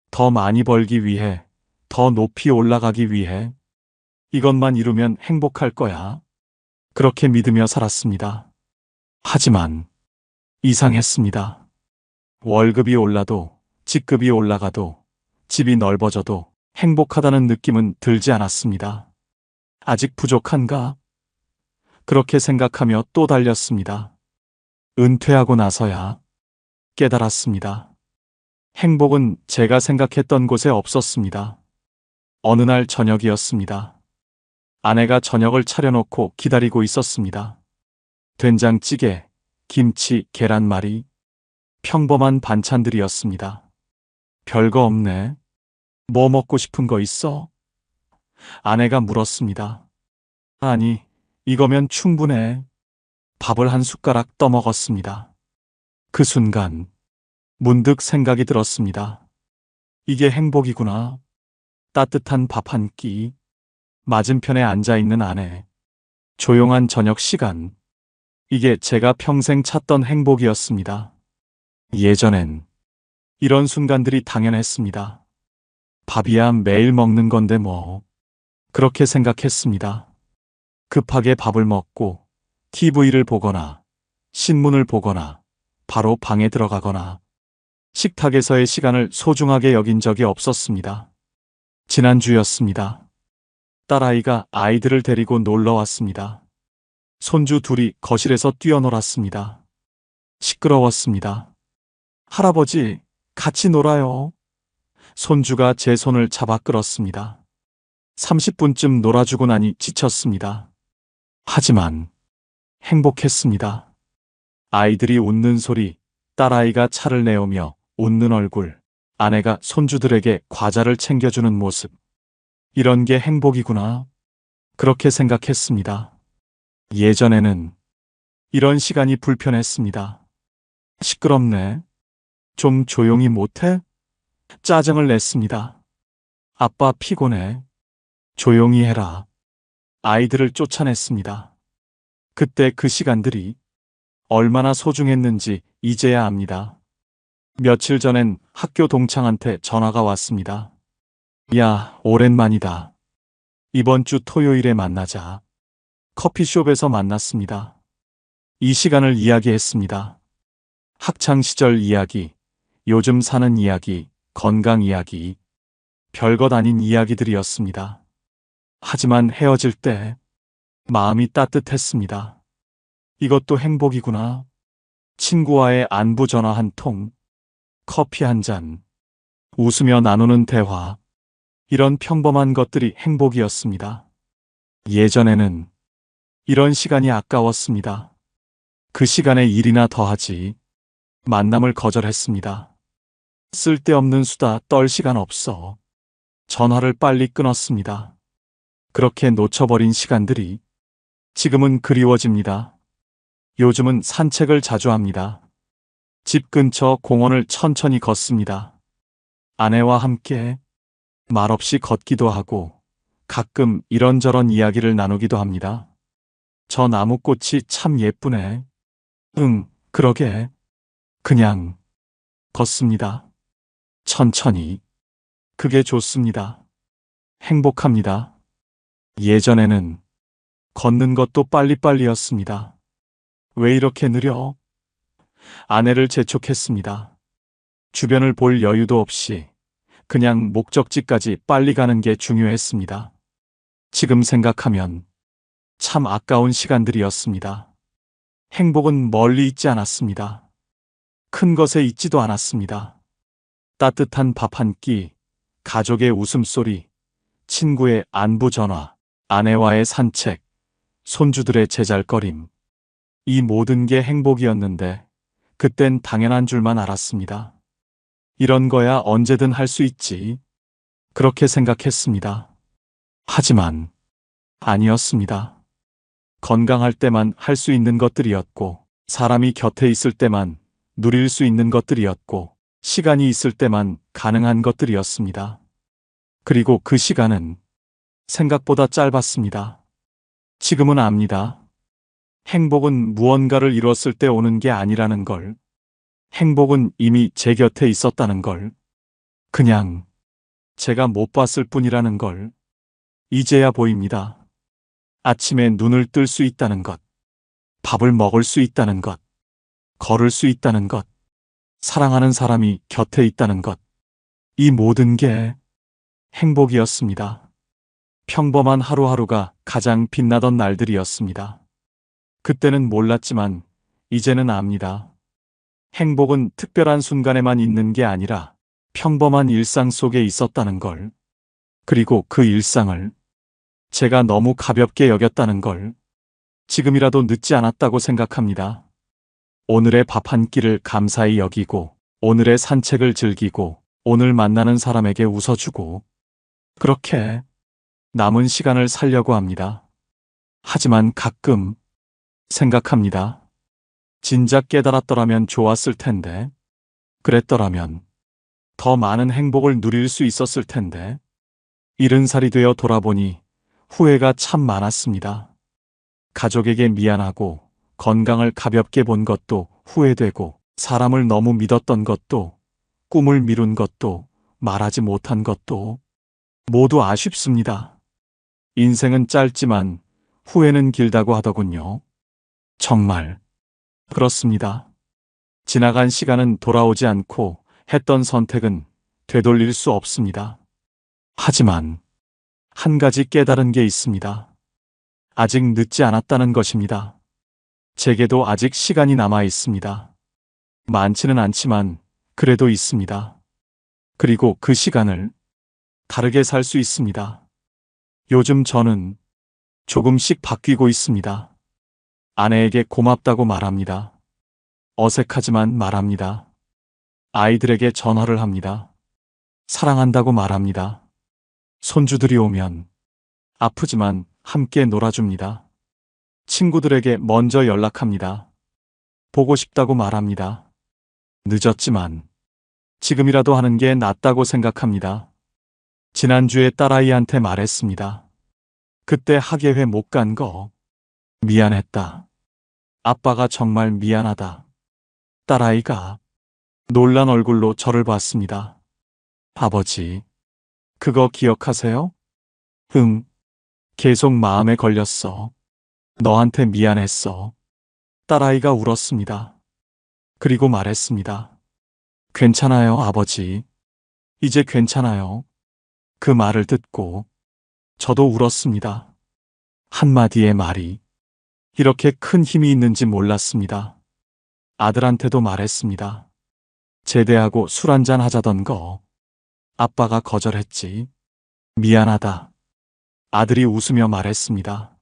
더 많이 벌기 위해, 더 높이 올라가기 위해. 이것만 이루면 행복할 거야. 그렇게 믿으며 살았습니다. 하지만 이상했습니다. 월급이 올라도, 직급이 올라가도, 집이 넓어져도 행복하다는 느낌은 들지 않았습니다. 아직 부족한가? 그렇게 생각하며 또 달렸습니다. 은퇴하고 나서야 깨달았습니다. 행복은 제가 생각했던 곳에 없었습니다. 어느 날 저녁이었습니다. 아내가 저녁을 차려놓고 기다리고 있었습니다. 된장찌개, 김치, 계란말이. 평범한 반찬들이었습니다. 별거 없네. 뭐 먹고 싶은 거 있어? 아내가 물었습니다. 아니, 이거면 충분해. 밥을 한 숟가락 떠먹었습니다. 그 순간 문득 생각이 들었습니다. 이게 행복이구나. 따뜻한 밥 한 끼, 맞은편에 앉아있는 아내, 조용한 저녁 시간. 이게 제가 평생 찾던 행복이었습니다. 예전엔 이런 순간들이 당연했습니다. 밥이야 매일 먹는 건데 뭐. 그렇게 생각했습니다. 급하게 밥을 먹고 TV를 보거나 신문을 보거나 바로 방에 들어가거나 식탁에서의 시간을 소중하게 여긴 적이 없었습니다. 지난주였습니다. 딸아이가 아이들을 데리고 놀러 왔습니다. 손주 둘이 거실에서 뛰어놀았습니다. 시끄러웠습니다. 할아버지, 같이 놀아요. 손주가 제 손을 잡아 끌었습니다. 30분쯤 놀아주고 나니 지쳤습니다. 하지만 행복했습니다. 아이들이 웃는 소리, 딸아이가 차를 내오며 웃는 얼굴, 아내가 손주들에게 과자를 챙겨주는 모습. 이런 게 행복이구나. 그렇게 생각했습니다. 예전에는 이런 시간이 불편했습니다. 시끄럽네. 좀 조용히 못해? 짜증을 냈습니다. 아빠 피곤해. 조용히 해라. 아이들을 쫓아냈습니다. 그때 그 시간들이 얼마나 소중했는지 이제야 압니다. 며칠 전엔 학교 동창한테 전화가 왔습니다. 야, 오랜만이다. 이번 주 토요일에 만나자. 커피숍에서 만났습니다. 이 시간을 이야기했습니다. 학창시절 이야기, 요즘 사는 이야기, 건강 이야기, 별것 아닌 이야기들이었습니다. 하지만 헤어질 때 마음이 따뜻했습니다. 이것도 행복이구나. 친구와의 안부 전화 한 통, 커피 한 잔, 웃으며 나누는 대화, 이런 평범한 것들이 행복이었습니다. 예전에는 이런 시간이 아까웠습니다. 그 시간에 일이나 더하지. 만남을 거절했습니다. 쓸데없는 수다 떨 시간 없어. 전화를 빨리 끊었습니다. 그렇게 놓쳐버린 시간들이 지금은 그리워집니다. 요즘은 산책을 자주 합니다. 집 근처 공원을 천천히 걷습니다. 아내와 함께 말없이 걷기도 하고 가끔 이런저런 이야기를 나누기도 합니다. 저 나무꽃이 참 예쁘네. 응, 그러게. 그냥 걷습니다. 천천히. 그게 좋습니다. 행복합니다. 예전에는 걷는 것도 빨리빨리였습니다. 왜 이렇게 느려? 아내를 재촉했습니다. 주변을 볼 여유도 없이 그냥 목적지까지 빨리 가는 게 중요했습니다. 지금 생각하면 참 아까운 시간들이었습니다. 행복은 멀리 있지 않았습니다. 큰 것에 있지도 않았습니다. 따뜻한 밥 한 끼, 가족의 웃음소리, 친구의 안부 전화, 아내와의 산책, 손주들의 제잘거림. 이 모든 게 행복이었는데 그땐 당연한 줄만 알았습니다. 이런 거야 언제든 할 수 있지. 그렇게 생각했습니다. 하지만 아니었습니다. 건강할 때만 할 수 있는 것들이었고, 사람이 곁에 있을 때만 누릴 수 있는 것들이었고, 시간이 있을 때만 가능한 것들이었습니다. 그리고 그 시간은 생각보다 짧았습니다. 지금은 압니다. 행복은 무언가를 이뤘을 때 오는 게 아니라는 걸. 행복은 이미 제 곁에 있었다는 걸. 그냥 제가 못 봤을 뿐이라는 걸. 이제야 보입니다. 아침에 눈을 뜰 수 있다는 것. 밥을 먹을 수 있다는 것. 걸을 수 있다는 것. 사랑하는 사람이 곁에 있다는 것. 이 모든 게 행복이었습니다. 평범한 하루하루가 가장 빛나던 날들이었습니다. 그때는 몰랐지만 이제는 압니다. 행복은 특별한 순간에만 있는 게 아니라 평범한 일상 속에 있었다는 걸. 그리고 그 일상을 제가 너무 가볍게 여겼다는 걸. 지금이라도 늦지 않았다고 생각합니다. 오늘의 밥 한 끼를 감사히 여기고, 오늘의 산책을 즐기고, 오늘 만나는 사람에게 웃어주고, 그렇게 남은 시간을 살려고 합니다. 하지만 가끔 생각합니다. 진작 깨달았더라면 좋았을 텐데, 그랬더라면 더 많은 행복을 누릴 수 있었을 텐데, 70살이 되어 돌아보니 후회가 참 많았습니다. 가족에게 미안하고, 건강을 가볍게 본 것도 후회되고, 사람을 너무 믿었던 것도, 꿈을 미룬 것도, 말하지 못한 것도 모두 아쉽습니다. 인생은 짧지만 후회는 길다고 하더군요. 정말 그렇습니다. 지나간 시간은 돌아오지 않고 했던 선택은 되돌릴 수 없습니다. 하지만 한 가지 깨달은 게 있습니다. 아직 늦지 않았다는 것입니다. 제게도 아직 시간이 남아 있습니다. 많지는 않지만 그래도 있습니다. 그리고 그 시간을 다르게 살 수 있습니다. 요즘 저는 조금씩 바뀌고 있습니다. 아내에게 고맙다고 말합니다. 어색하지만 말합니다. 아이들에게 전화를 합니다. 사랑한다고 말합니다. 손주들이 오면 아프지만 함께 놀아줍니다. 친구들에게 먼저 연락합니다. 보고 싶다고 말합니다. 늦었지만 지금이라도 하는 게 낫다고 생각합니다. 지난주에 딸아이한테 말했습니다. 그때 학예회 못 간 거 미안했다. 아빠가 정말 미안하다. 딸아이가 놀란 얼굴로 저를 봤습니다. 아버지, 그거 기억하세요? 응, 계속 마음에 걸렸어. 너한테 미안했어. 딸아이가 울었습니다. 그리고 말했습니다. 괜찮아요, 아버지. 이제 괜찮아요. 그 말을 듣고 저도 울었습니다. 한마디의 말이 이렇게 큰 힘이 있는지 몰랐습니다. 아들한테도 말했습니다. 제대하고 술 한잔 하자던 거 아빠가 거절했지. 미안하다. 아들이 웃으며 말했습니다.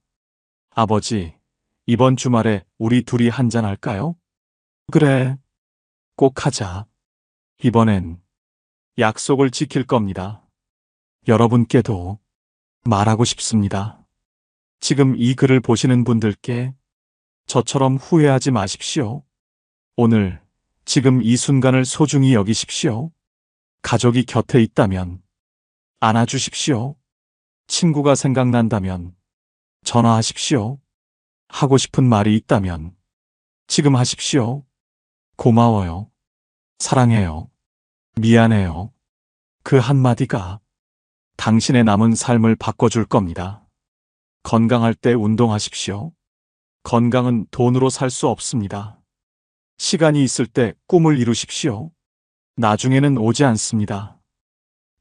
아버지, 이번 주말에 우리 둘이 한잔 할까요? 그래. 꼭 하자. 이번엔 약속을 지킬 겁니다. 여러분께도 말하고 싶습니다. 지금 이 글을 보시는 분들께 저처럼 후회하지 마십시오. 오늘, 지금 이 순간을 소중히 여기십시오. 가족이 곁에 있다면 안아주십시오. 친구가 생각난다면 전화하십시오. 하고 싶은 말이 있다면 지금 하십시오. 고마워요. 사랑해요. 미안해요. 그 한마디가 당신의 남은 삶을 바꿔줄 겁니다. 건강할 때 운동하십시오. 건강은 돈으로 살 수 없습니다. 시간이 있을 때 꿈을 이루십시오. 나중에는 오지 않습니다.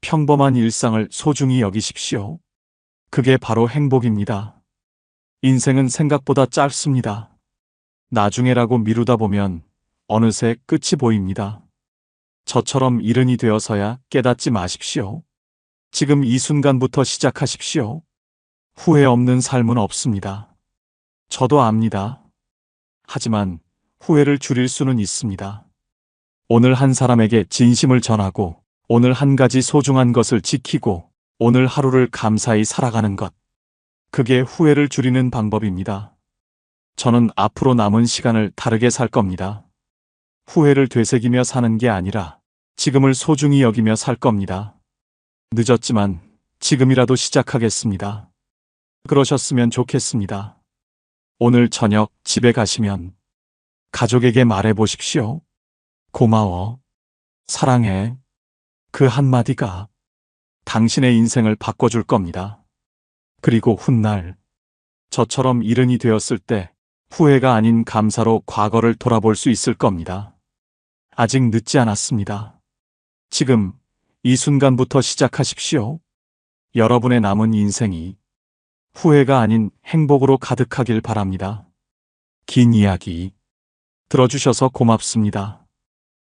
평범한 일상을 소중히 여기십시오. 그게 바로 행복입니다. 인생은 생각보다 짧습니다. 나중에라고 미루다 보면 어느새 끝이 보입니다. 저처럼 이른이 되어서야 깨닫지 마십시오. 지금 이 순간부터 시작하십시오. 후회 없는 삶은 없습니다. 저도 압니다. 하지만 후회를 줄일 수는 있습니다. 오늘 한 사람에게 진심을 전하고, 오늘 한 가지 소중한 것을 지키고, 오늘 하루를 감사히 살아가는 것. 그게 후회를 줄이는 방법입니다. 저는 앞으로 남은 시간을 다르게 살 겁니다. 후회를 되새기며 사는 게 아니라 지금을 소중히 여기며 살 겁니다. 늦었지만 지금이라도 시작하겠습니다. 그러셨으면 좋겠습니다. 오늘 저녁 집에 가시면 가족에게 말해 보십시오. 고마워. 사랑해. 그 한마디가 당신의 인생을 바꿔줄 겁니다. 그리고 훗날 저처럼 이른이 되었을 때 후회가 아닌 감사로 과거를 돌아볼 수 있을 겁니다. 아직 늦지 않았습니다. 지금 이 순간부터 시작하십시오. 여러분의 남은 인생이 후회가 아닌 행복으로 가득하길 바랍니다. 긴 이야기 들어주셔서 고맙습니다.